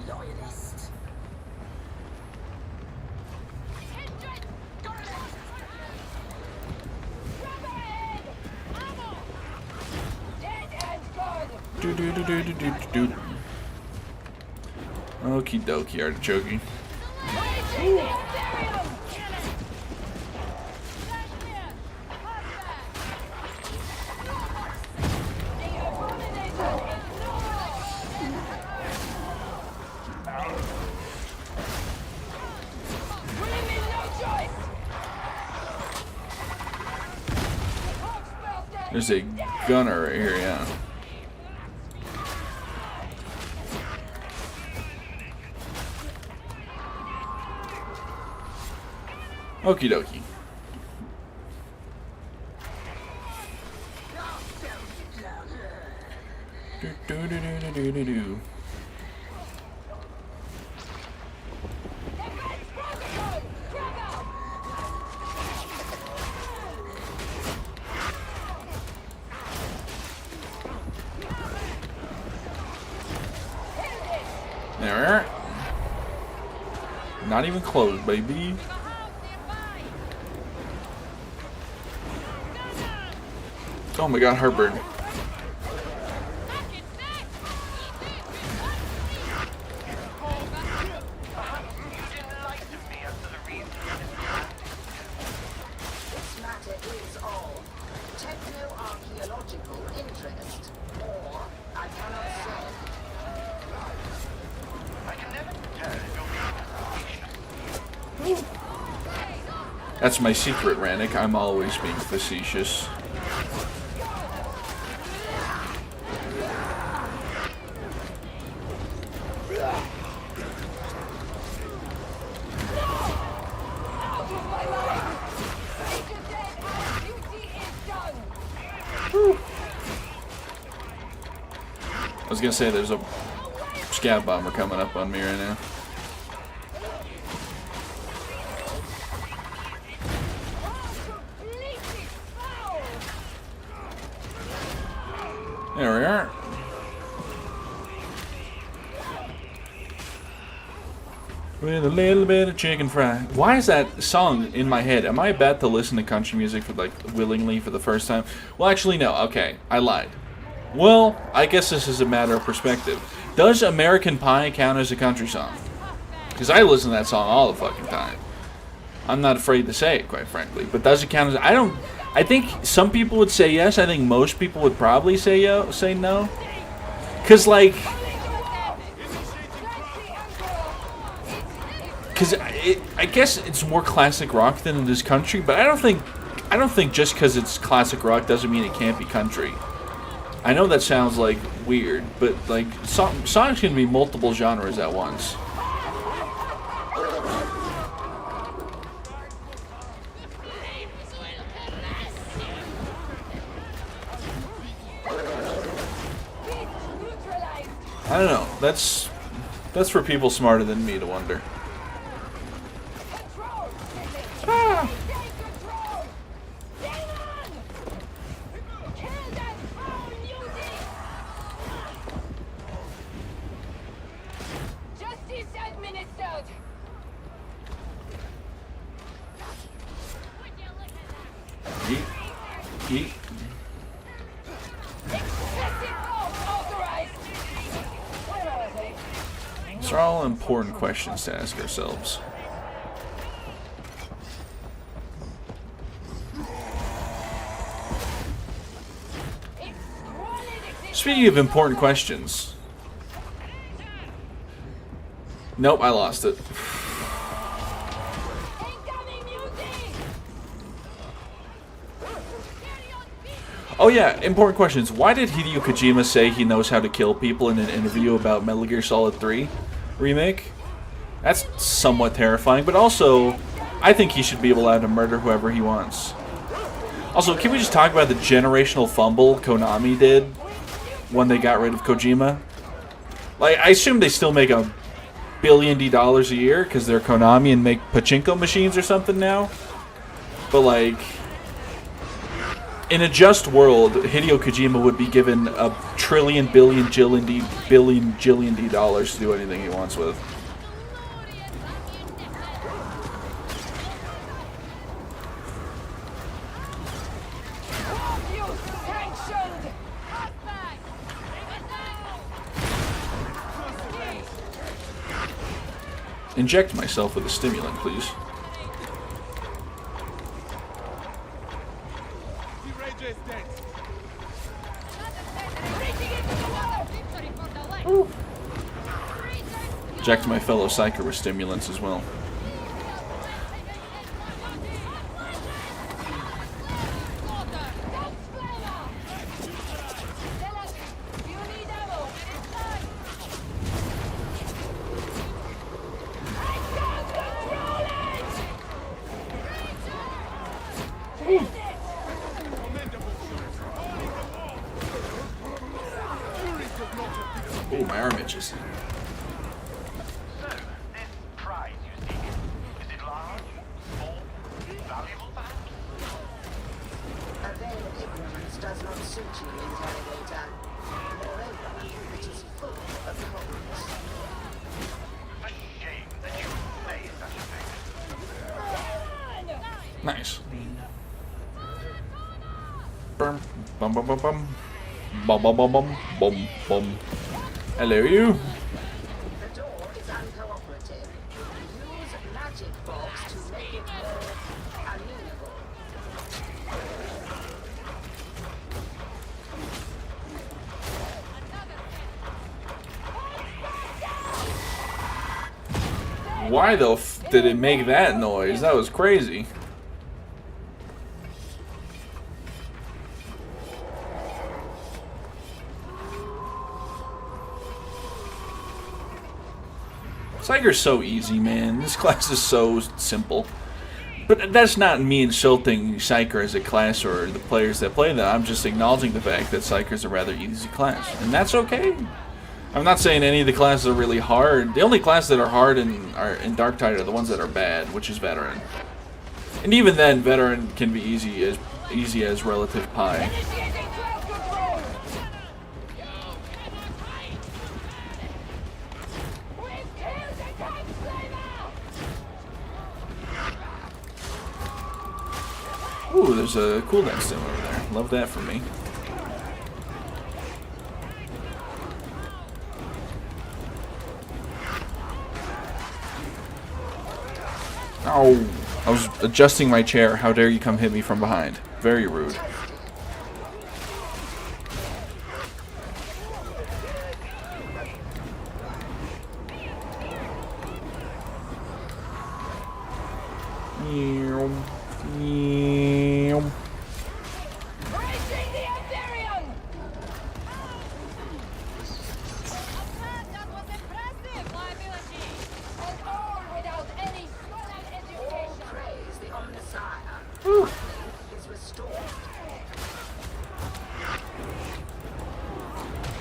Do do do do do do do. Okie dokie, artichoke. There's a gunner right here, yeah. Okie dokie. Do, do, do, do. There. Not even close, baby. Oh my god, heartburn. This matter is of techno-archaeological interest, or I cannot say. I can never tell if you're being That's my secret, Rannick. I'm always being facetious. I was gonna say there's a scav bomber coming up on me right now. There we are. With a little bit of chicken fry. Why is that song in my head? Am I about to listen to country music for willingly for the first time? Well, actually, no. Okay, I lied. Well, I guess this is a matter of perspective. Does American Pie count as a country song? Because I listen to that song all the fucking time. I'm not afraid to say it, quite frankly. But does it count as... I think some people would say yes. I think most people would probably say no. Because, like... Because I guess it's more classic rock than it is country. But I don't think just because it's classic rock doesn't mean it can't be country. I know that sounds like weird, but like songs can be multiple genres at once. I don't know. That's for people smarter than me to wonder. Ah. Yeet. These are all important questions to ask ourselves. Speaking of important questions. Nope, I lost it. Oh yeah, important questions. Why did Hideo Kojima say he knows how to kill people in an interview about Metal Gear Solid 3 remake? That's somewhat terrifying, but also, I think he should be allowed to murder whoever he wants. Also, can we just talk about the generational fumble Konami did when they got rid of Kojima? Like, I assume they still make $1 billion a year because they're Konami and make pachinko machines or something now. But like... in a just world, Hideo Kojima would be given $1 trillion, billion, jillion dollars to do anything he wants with. Inject myself with a stimulant, please. Inject my fellow psyker with stimulants as well. Oh, my arm itches. So, this prize you seek, is it large, small, valuable perhaps? A veil of ignorance does not suit you, interrogator. Moreover, it is full of holes. Nice. Bum bum bum bum bum. Bum bum bum bum bum bum. Hello, you. The door is uncooperative. Use magic box to make it more amenable. Why the f did it make that noise? That was crazy. Psyker's so easy, man. This class is so simple. But that's not me insulting Psyker as a class or the players that play that. I'm just acknowledging the fact that Psyker's a rather easy class. And that's okay. I'm not saying any of the classes are really hard. The only classes that are hard in Darktide are the ones that are bad, which is Veteran. And even then, Veteran can be easy as Relative Pi. Ooh, there's a cooldown stim over there. Love that for me. Oh, I was adjusting my chair. How dare you come hit me from behind? Very rude. That was impressive, liability. And all without any solid education. Praise the Omnissiah. Is restored.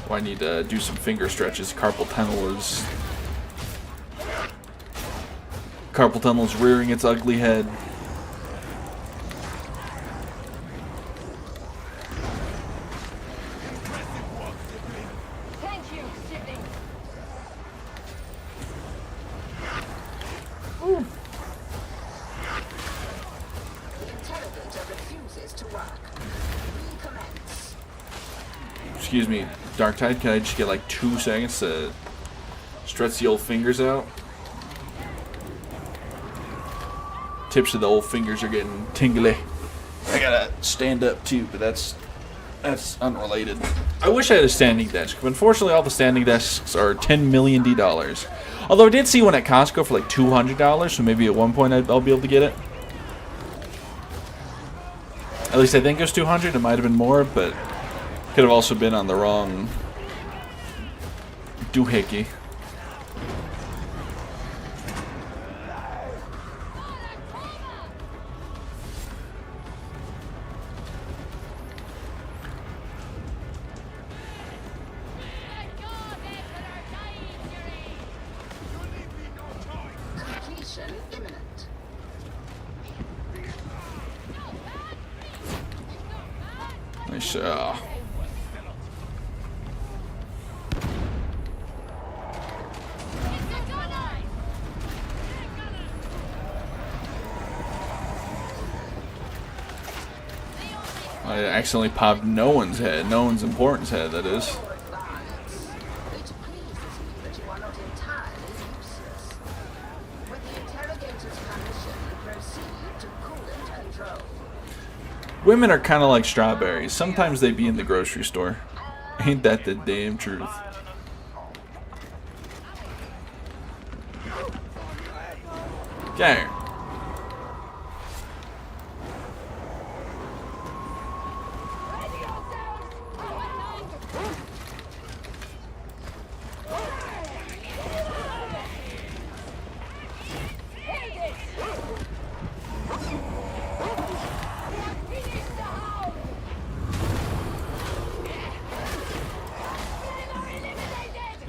Oh, I need to do some finger stretches. Carpal tunnel is rearing its ugly head. Thank you, sibling. The interrogator refuses to work. Recommence. Excuse me, Darktide, can I just get like 2 seconds to stretch the old fingers out? Tips of the old fingers are getting tingly. I gotta stand up too, but that's unrelated. I wish I had a standing desk, but unfortunately all the standing desks are $10 million. Although I did see one at Costco for like $200, so maybe at one point I'll be able to get it. At least I think it was 200. It might have been more, but could have also been on the wrong doohickey. Completion imminent. Nice. I accidentally popped no one's head. No one's importance head, that is. Violence. It pleases me that you are not entirely useless. With the interrogator's permission, proceed to coolant control. Women are kind of like strawberries. Sometimes they be in the grocery store. Ain't that the damn truth? Okay.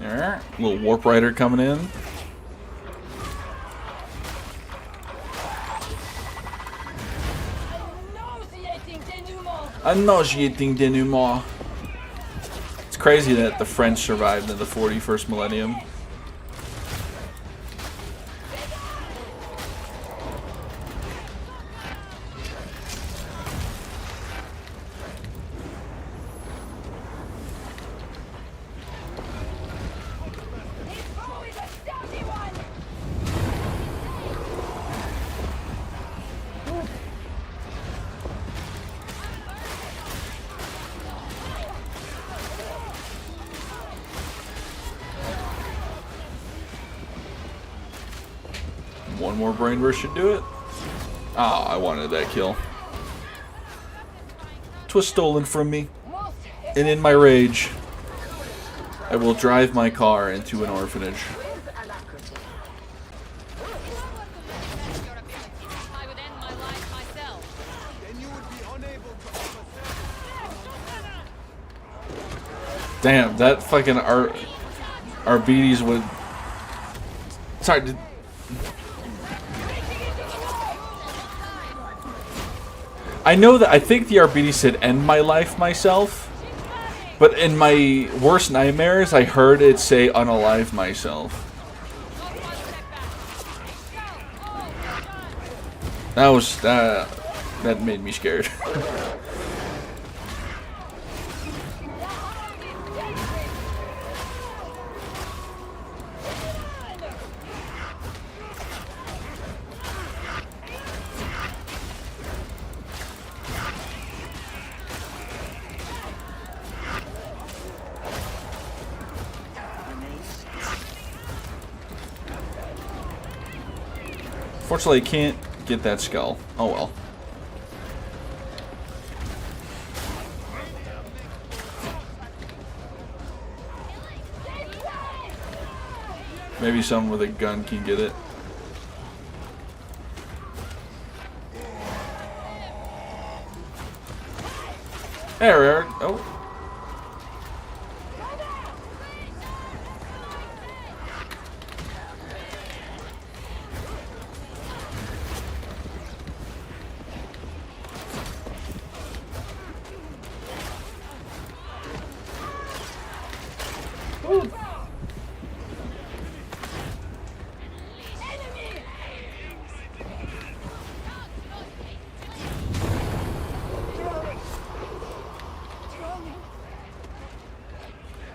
Alright, little warp rider coming in. A nauseating denouement. It's crazy that the French survived in the 41st millennium. One more brain burst should do it. Ah, I wanted that kill. 'Twas stolen from me. And in my rage, I will drive my car into an orphanage. With alacrity. I would end my life myself. Then you would be unable to offer service. Damn, that fucking Arbides would. Sorry. I know that I think the Arbides said end my life myself, but in my worst nightmares, I heard it say unalive myself. That was that made me scared. Fortunately, I can't get that skull. Oh well. Maybe someone with a gun can get it. There, Eric. Oh.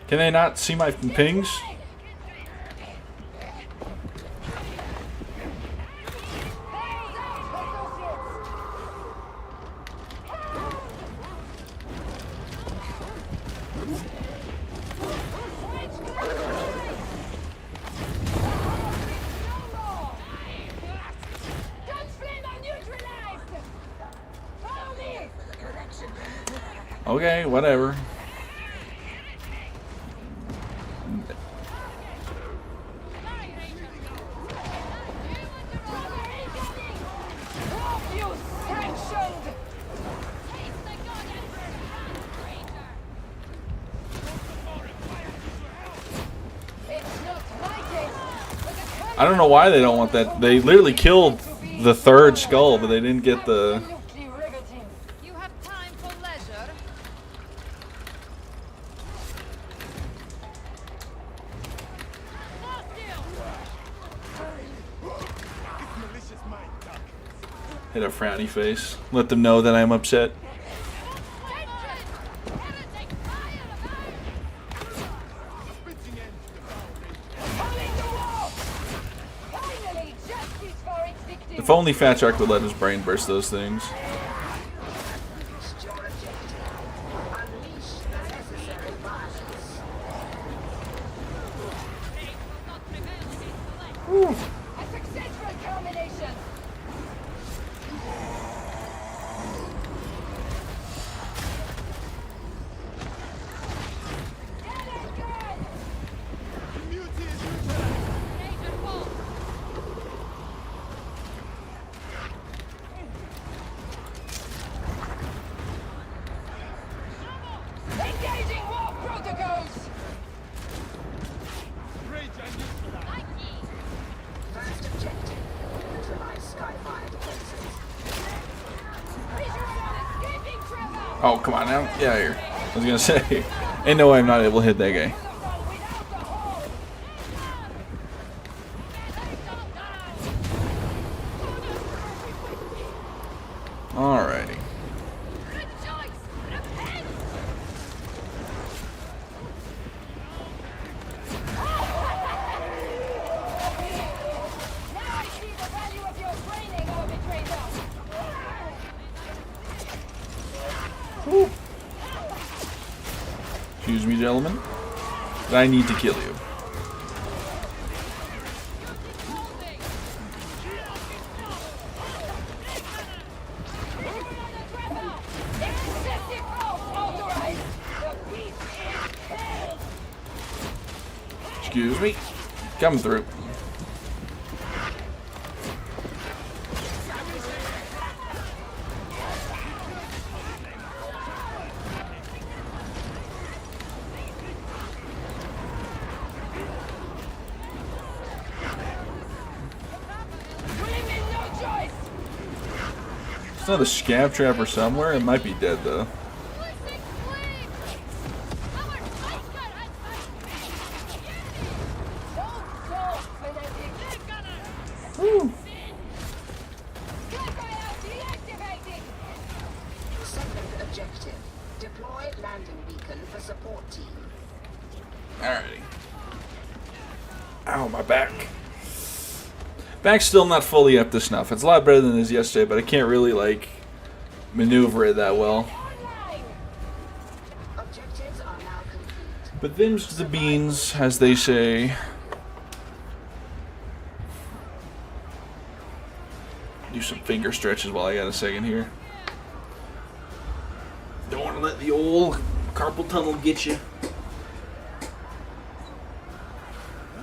Can they not see my pings? Okay, whatever. I don't know why they don't want that. They literally killed the third skull, but they didn't get the... You have time for leisure. Malicious mind, Doc. Hit a frowny face. Let them know that I'm upset. Pitching end to the foundation. If only Fat Shark would let his brain burst those things. Reached your objective. Unleash the necessary violence. A successful culmination. Immunity is neutralized. Engaging war protocols. Rage and neutralized. First objective. Neutralize Skyfire defenses. Escaping Trevor. Oh, come on now. Get out of here. I was gonna say. Ain't no way I'm not able to hit that guy. Alrighty. Excuse me, gentlemen. But I need to kill you. Excuse me. Coming through. Women, no choice! It's not a scab trapper somewhere. It might be dead though. Don't talk, fanatic! Woo. Deactivating! Second objective. Deploy landing beacon for support team. Alrighty. Ow, my back. Back's still not fully up to snuff. It's a lot better than it was yesterday, but I can't really, like, maneuver it that well. Online! Objectives are now complete. But them's the beans, as they say. Do some finger stretches while I got a second here. Don't want to let the old carpal tunnel get you.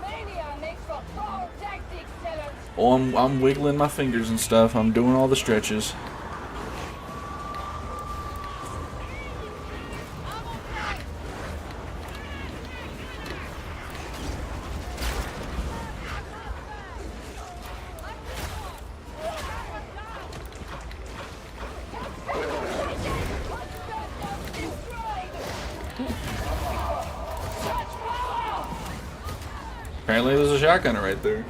Mania makes for poor tactics, Talent! Oh, I'm wiggling my fingers and stuff. I'm doing all the stretches. Apparently there's a shotgunner right there.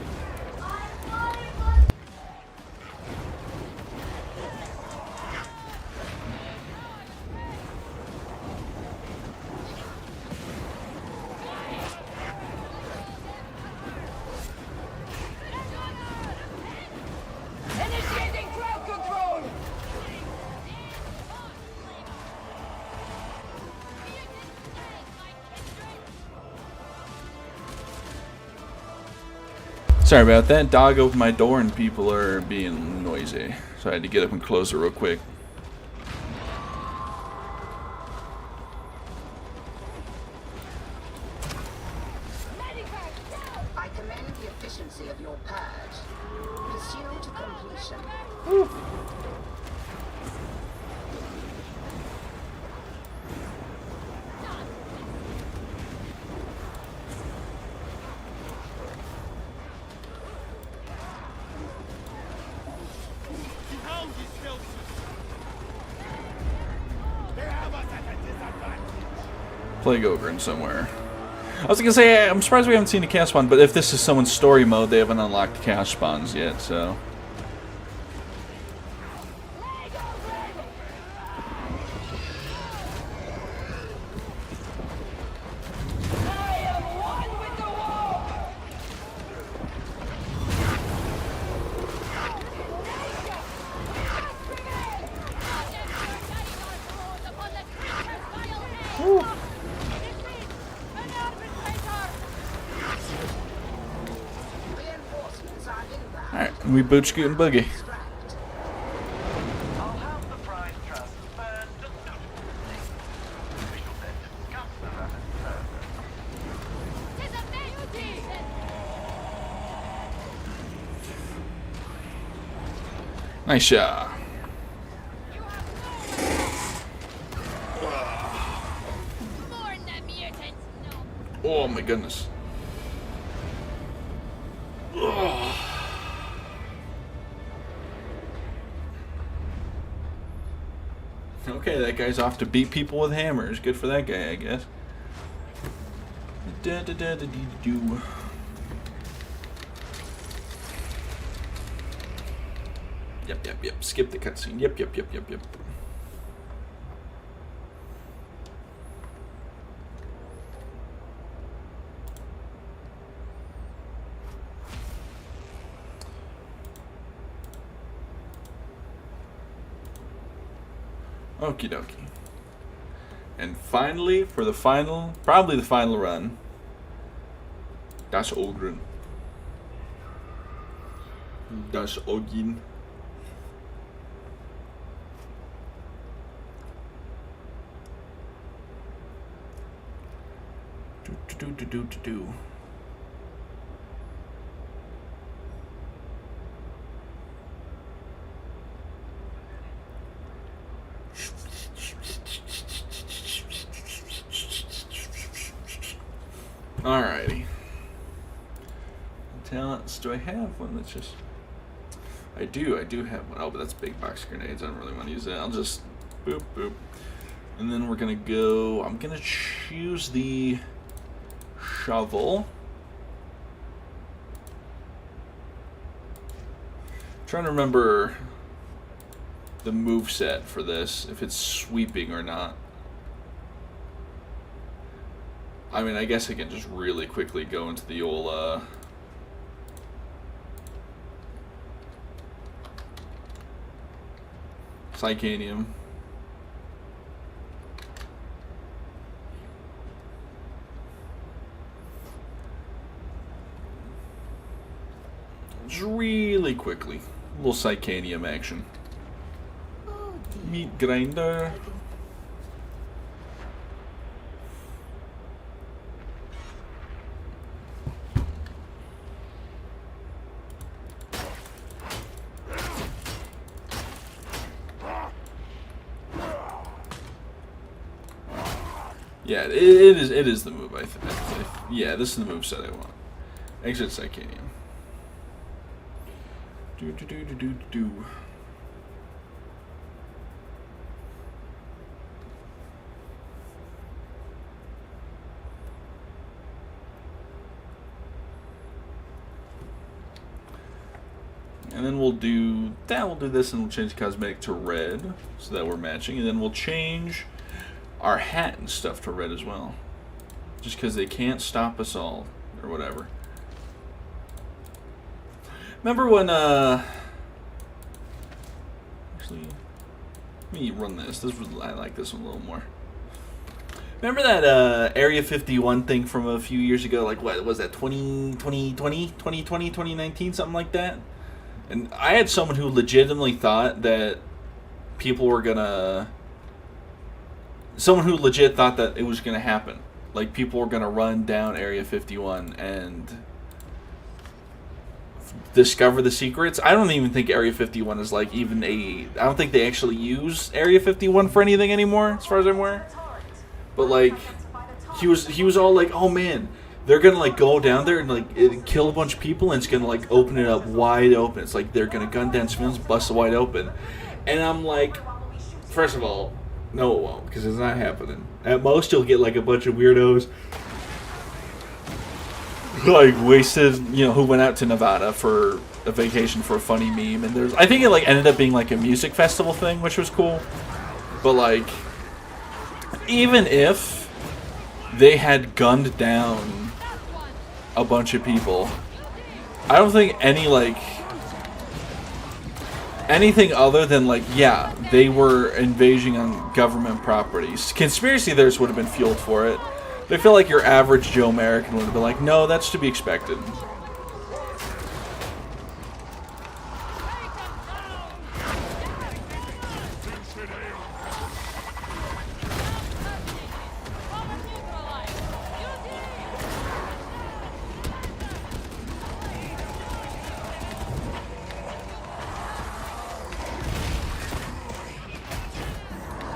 Initiating crowd control! Sorry about that. Dog opened my door and people are being noisy. So I had to get up and close it real quick. I commend the efficiency of your purge. Pursue to completion. Behold these filters! They have us at a disadvantage! Plague Ogre somewhere. I was gonna say, I'm surprised we haven't seen a cast spawn, but if this is someone's story mode, they haven't unlocked cast spawns yet, so. I am one with the war! Reinforcements are inbound. Alright, we boot scoot and boogie. Extract. I'll have the prize transferred to suitability. We shall then discuss the matter further. Nice shot. Oh my goodness. Okay, that guy's off to beat people with hammers. Good for that guy, I guess. Da-da-da-da-dee-doo. Yep. Skip the cutscene. Yep. Okie dokie. And finally, for the final, probably the final run, Das Ogren. Das Ogin. Do. Alrighty. Talents. Do I have one that's just... I do have one. Oh, but that's big box grenades. I don't really want to use that. I'll just boop, boop. And then we're going to go... I'm going to choose the shovel. I'm trying to remember the move set for this, if it's sweeping or not. I mean, I guess I can just really quickly go into the old, Psychanium. Just really quickly. A little Psychanium action. Meat grinder. Yeah, it is the move. I think. Yeah, this is the move set I want. Exit Psychanium. Do. And then we'll do that. We'll do this, and we'll change cosmetic to red, so that we're matching. And then we'll change our hat and stuff to red as well, just because they can't stop us all, or whatever. Remember when, actually, let me run this. I like this one a little more. Remember that Area 51 thing from a few years ago? Like, what was that, 2019, something like that? And I had someone who legitimately thought that people were gonna... Someone who legit thought that it was gonna happen. Like, people were gonna run down Area 51 and discover the secrets. I don't even think Area 51 is like even a... I don't think they actually use Area 51 for anything anymore, as far as I'm aware. But like, he was all like, oh man, they're gonna like go down there and like kill a bunch of people, and it's gonna like open it up wide open. It's like they're gonna gun down civilians, bust it wide open. And I'm like, first of all, no it won't, because it's not happening. At most you'll get like a bunch of weirdos like wasted, you know, who went out to Nevada for a vacation for a funny meme, and I think it like ended up being like a music festival thing, which was cool. But like, even if they had gunned down a bunch of people, I don't think anything other than like, yeah, they were invading on government properties. Conspiracy theorists would have been fueled for it. But I feel like your average Joe American would have been like, no, that's to be expected.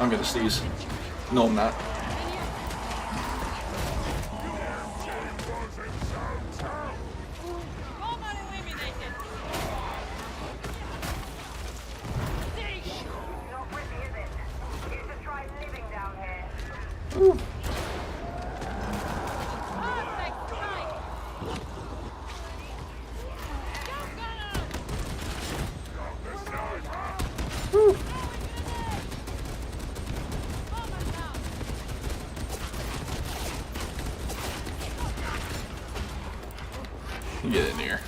I'm gonna sneeze. No, I'm not. Get in here.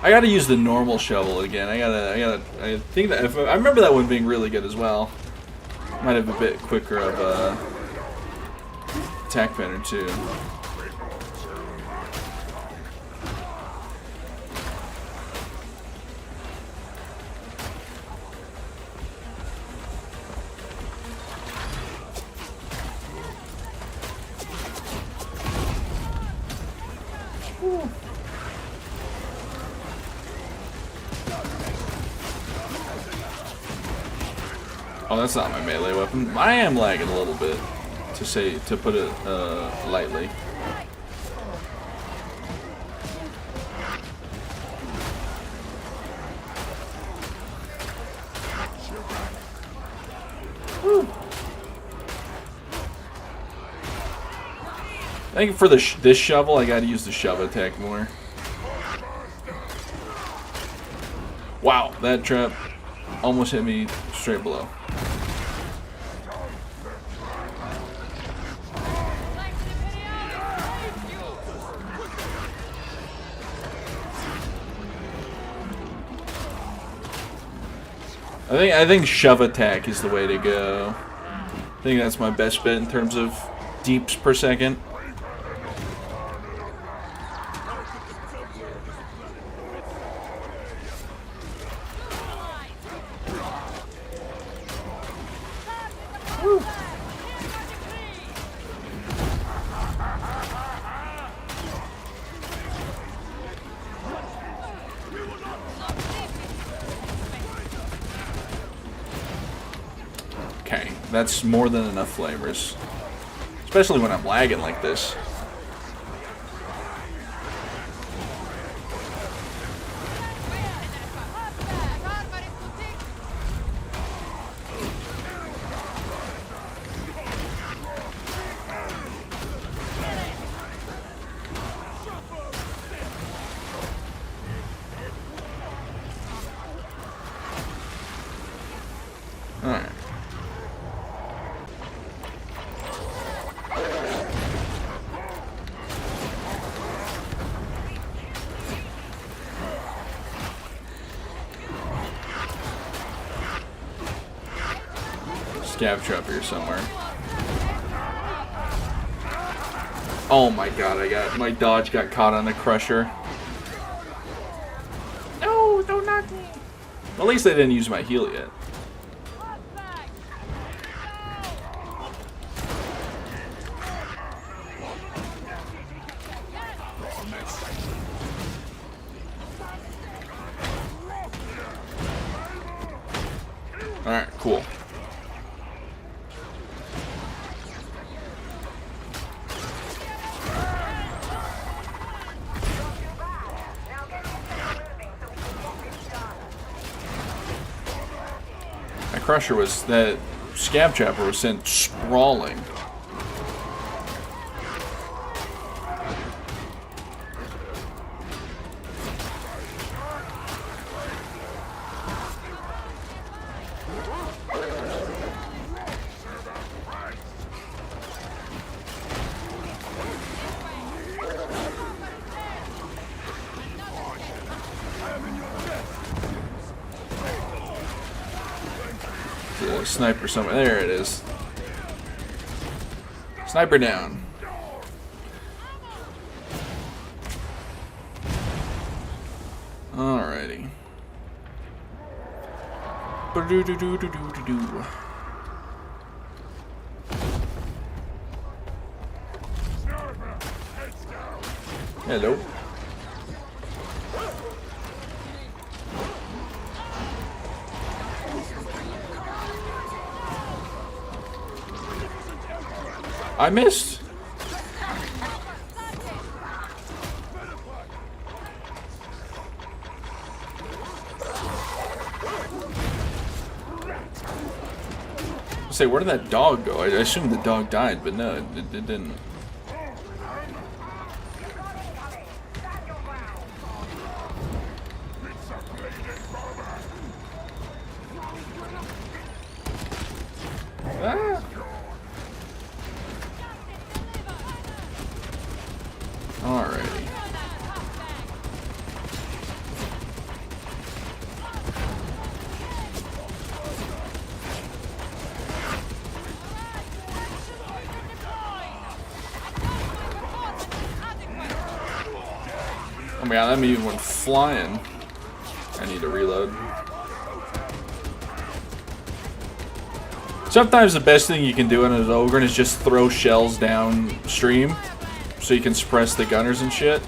I gotta use the normal shovel again. I think that I remember that one being really good as well. Might have a bit quicker of a attack pattern too. Oh, that's not my melee weapon. I am lagging a little bit, to put it lightly. Woo. I think for this shovel, I gotta use the shove attack more. Wow, that trap almost hit me straight below. I think shove attack is the way to go. I think that's my best bet in terms of deeps per second. Okay, that's more than enough flavors. Especially when I'm lagging like this. Alright. Scav trap here somewhere. Oh my god, my dodge got caught on the crusher. No, don't knock me. Well, at least I didn't use my heal yet. Alright, cool. That crusher was, that scab trapper was sent sprawling. A sniper somewhere. There it is. Sniper down. Alrighty. Ba-do-do-do-do-do-do-do. Hello. I missed. Say, where did that dog go? I assumed the dog died, but no, it didn't. Ah. Alrighty. Oh my god, that move went flying. I need to reload. Sometimes the best thing you can do in an Ogre is just throw shells downstream so you can suppress the gunners and shit.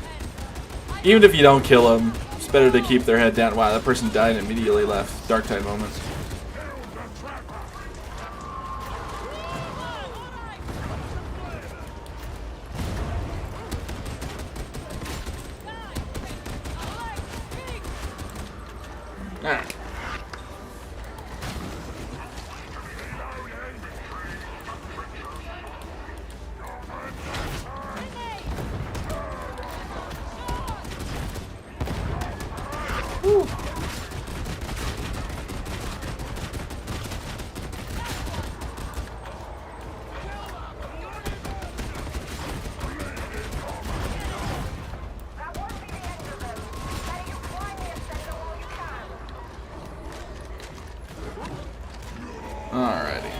Even if you don't kill them, it's better to keep their head down. Wow, that person died and immediately left. Dark Tide moments. Ah. Woo. That won't be the end of them. Better you find me a sender while you can. Alrighty.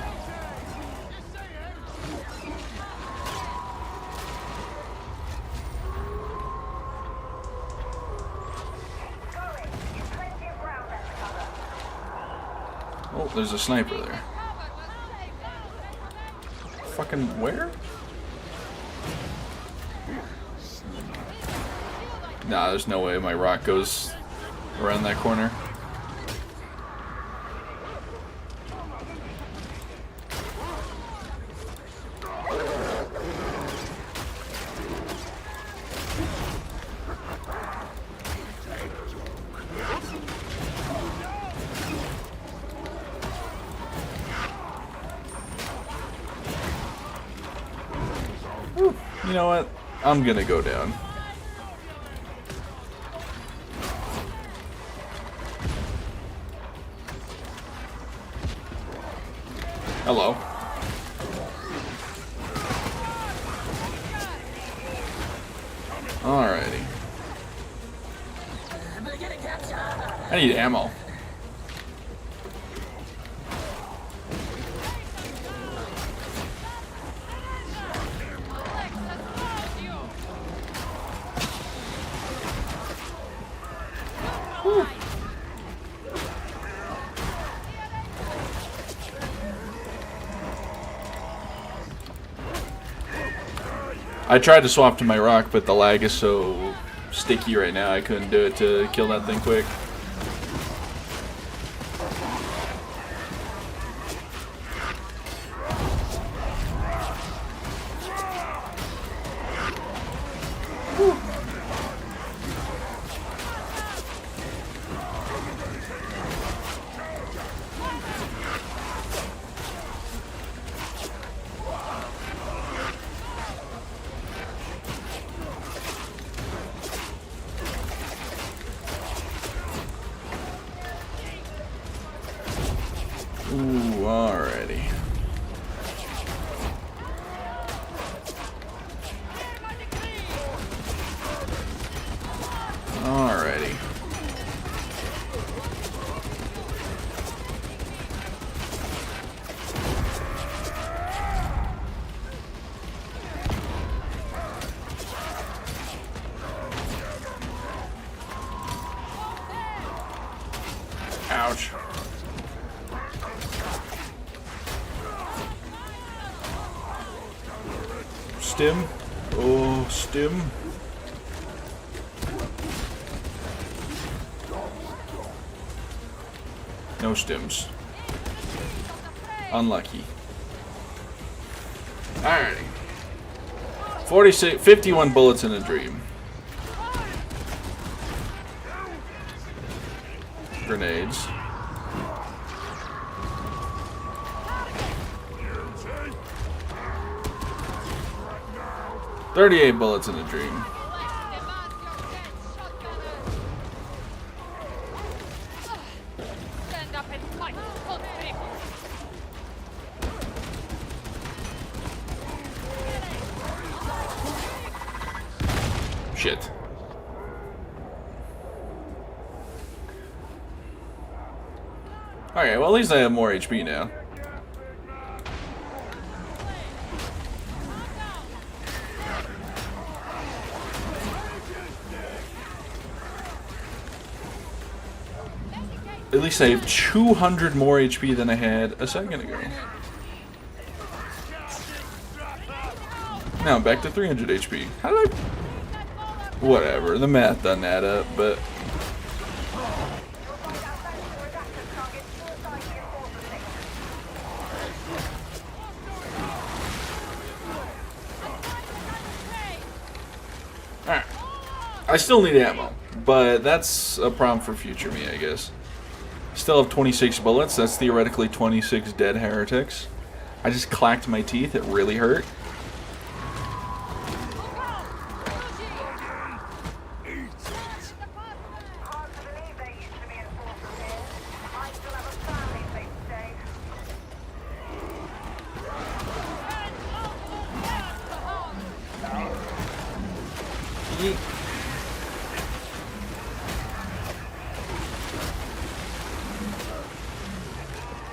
Sorry, you've plenty of ground left to cover. Oh, there's a sniper there. Fucking where? Nah, there's no way my rock goes around that corner. Whew. You know what? I'm gonna go down. Hello. Alrighty. I need ammo. I tried to swap to my rock, but the lag is so sticky right now I couldn't do it to kill that thing quick. Ooh, alrighty. Alrighty. Ouch. Stim. Oh, stim. No stims. Unlucky. Alrighty. 51 bullets in a dream. Grenades. $38 bullets in a dream. Stand up and fight. Shit. Alright, well at least I have more HP now. At least I have 200 more HP than I had a second ago. Now I'm back to 300 HP. How did I... Whatever, the math doesn't add up, but... Alright. I still need ammo, but that's a problem for future me, I guess. Still have 26 bullets. That's theoretically 26 dead heretics. I just clacked my teeth. It really hurt. Hard to believe there used to be enforcers here. I still have a family place to stay. Yeet.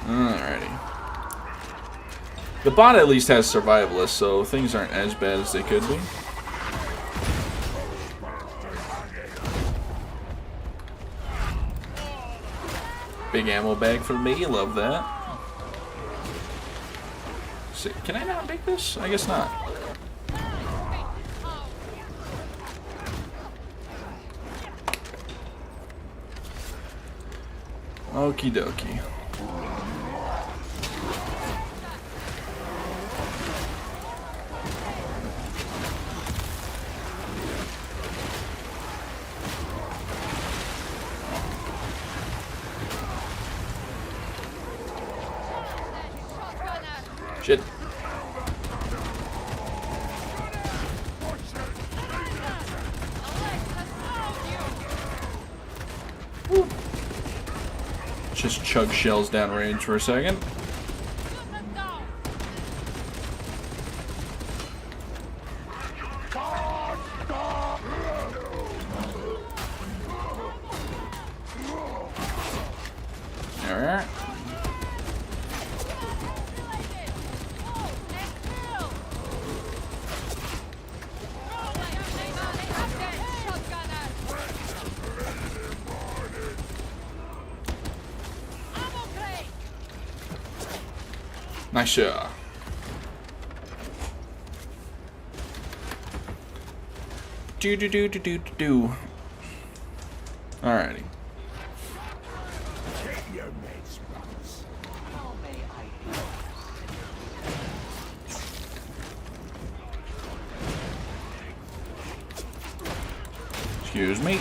Alrighty. The bot at least has survivalists, so things aren't as bad as they could be. Big ammo bag for me, love that. See, can I not make this? I guess not. Okie dokie. Shit. Just chug shells downrange for a second. Alright. Nice shot. Do. Alrighty. Excuse me.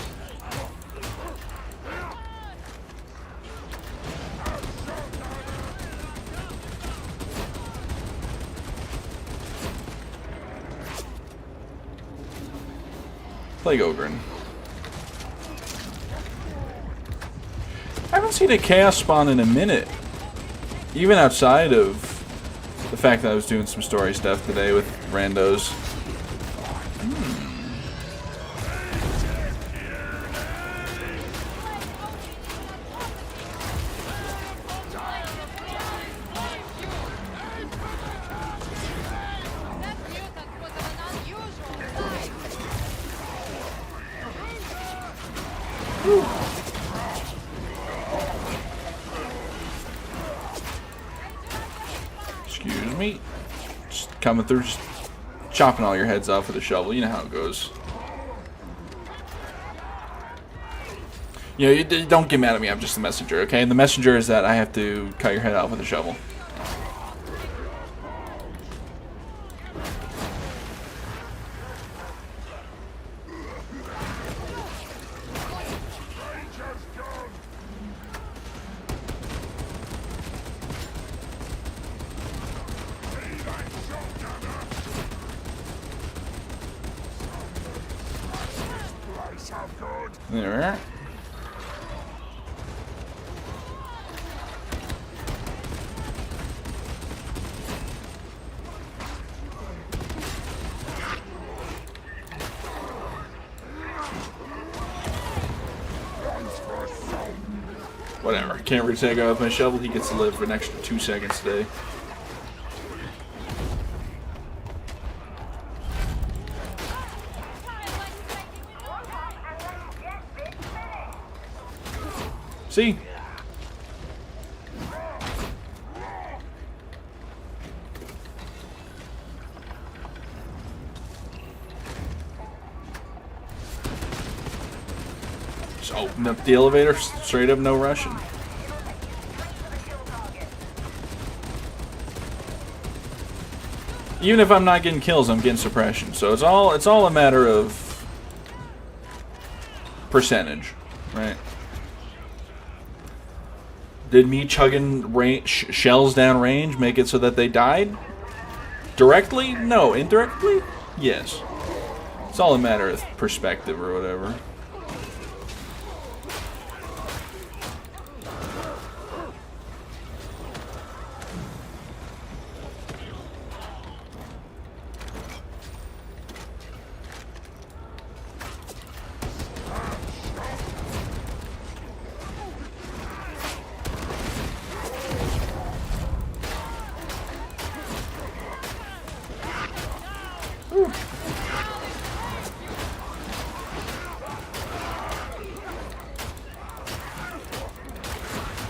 Plague Ogren. I haven't seen a chaos spawn in a minute. Even outside of the fact that I was doing some story stuff today with randos. Excuse me. Just coming through, just chopping all your heads off with a shovel. You know how it goes. You know, you don't get mad at me. I'm just the messenger, okay? And the messenger is that I have to cut your head off with a shovel. There. Whatever. Can't really take out with my shovel. He gets to live for an extra 2 seconds today. See? Just open up the elevator, straight up, no rushing. Even if I'm not getting kills, I'm getting suppression. So it's all a matter of percentage, right? Did me chugging shells down range make it so that they died? Directly? No. Indirectly? Yes. It's all a matter of perspective or whatever.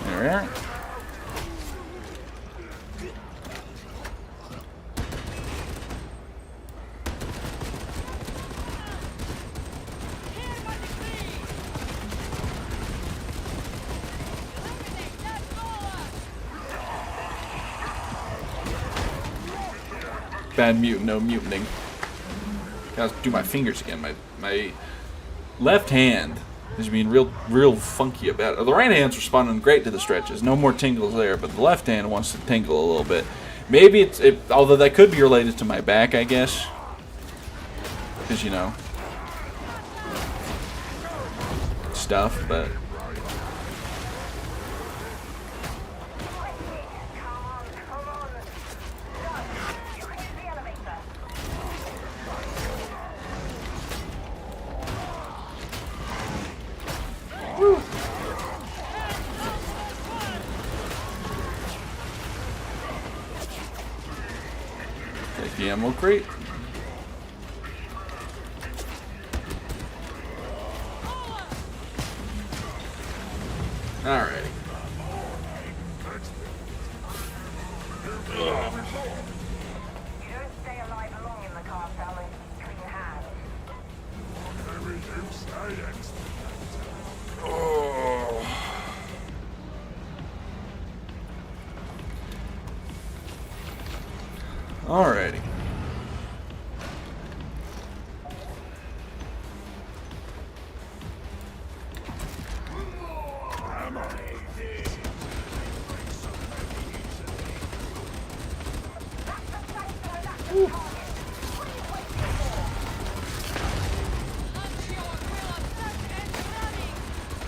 There we are. Bad mutant, no mutining. Gotta do my fingers again. My left hand is being real funky about it. The right hand's responding great to the stretches. No more tingles there, but the left hand wants to tingle a little bit. Maybe although that could be related to my back, I guess. Because, you know, stuff, but... Take the ammo crate. Alrighty. You don't stay alive long in the cartel and keep clean hands. Alrighty.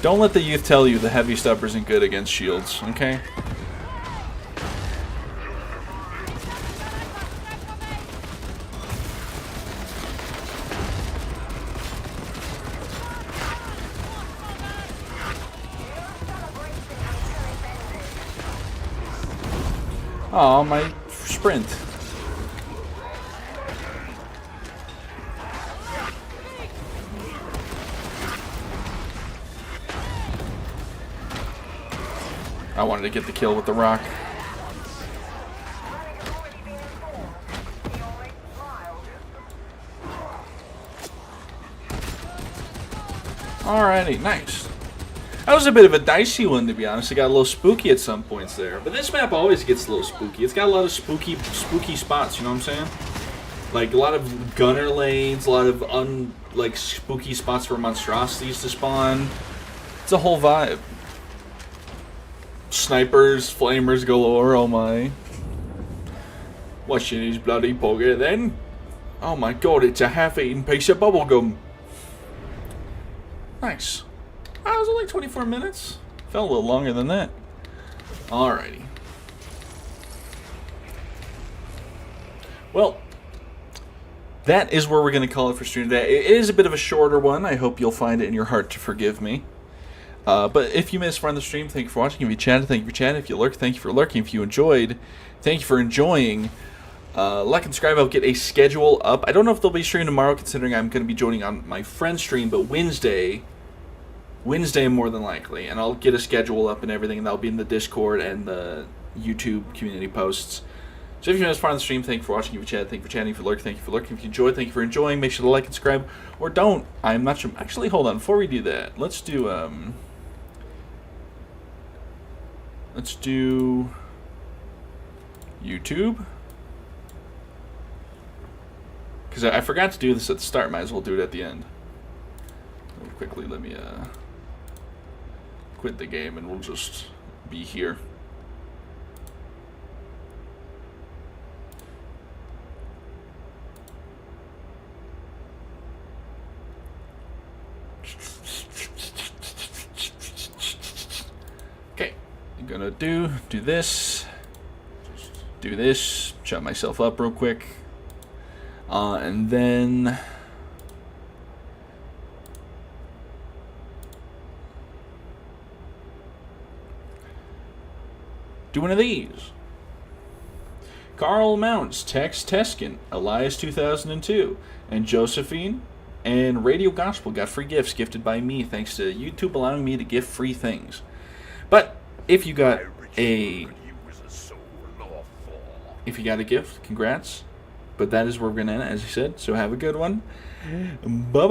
Don't let the youth tell you the heavy stuff isn't good against shields, okay? Oh, my sprint. I wanted to get the kill with the rock. Alrighty, nice. That was a bit of a dicey one, to be honest. It got a little spooky at some points there. But this map always gets a little spooky. It's got a lot of spooky spots, you know what I'm saying? Like, a lot of gunner lanes, a lot of, spooky spots for monstrosities to spawn. It's a whole vibe. Snipers, flamers galore, oh my. What's in his bloody pocket then? Oh my god, it's a half-eaten piece of bubblegum. Nice. That was only 24 minutes. Felt a little longer than that. Alrighty. Well, that is where we're going to call it for stream today. It is a bit of a shorter one. I hope you'll find it in your heart to forgive me. But if you missed part of the stream, thank you for watching. If you chatted, thank you for chatting. If you lurked, thank you for lurking. If you enjoyed, thank you for enjoying. Like and subscribe. I'll get a schedule up. I don't know if they'll be streaming tomorrow, considering I'm going to be joining on my friend's stream, but Wednesday more than likely. And I'll get a schedule up and everything, and that'll be in the Discord and the YouTube community posts. So if you missed part of the stream, thank you for watching. If you chatted, thank you for chatting. If you lurked, thank you for lurking. If you enjoyed, thank you for enjoying. Make sure to like and subscribe, or don't. I'm not sure. Actually, hold on. Before we do that, let's do YouTube, because I forgot to do this at the start. Might as well do it at the end. Quickly, let me quit the game, and we'll just be here. Okay, I'm gonna do this, do this, shut myself up real quick, and then do one of these. Carl Mounts, Tex Teskin, Elias 2002, and Josephine, and Radio Gospel got free gifts gifted by me, thanks to YouTube allowing me to gift free things. But if you got a gift, congrats. But that is where we're gonna end, as I said. So have a good one. Bye.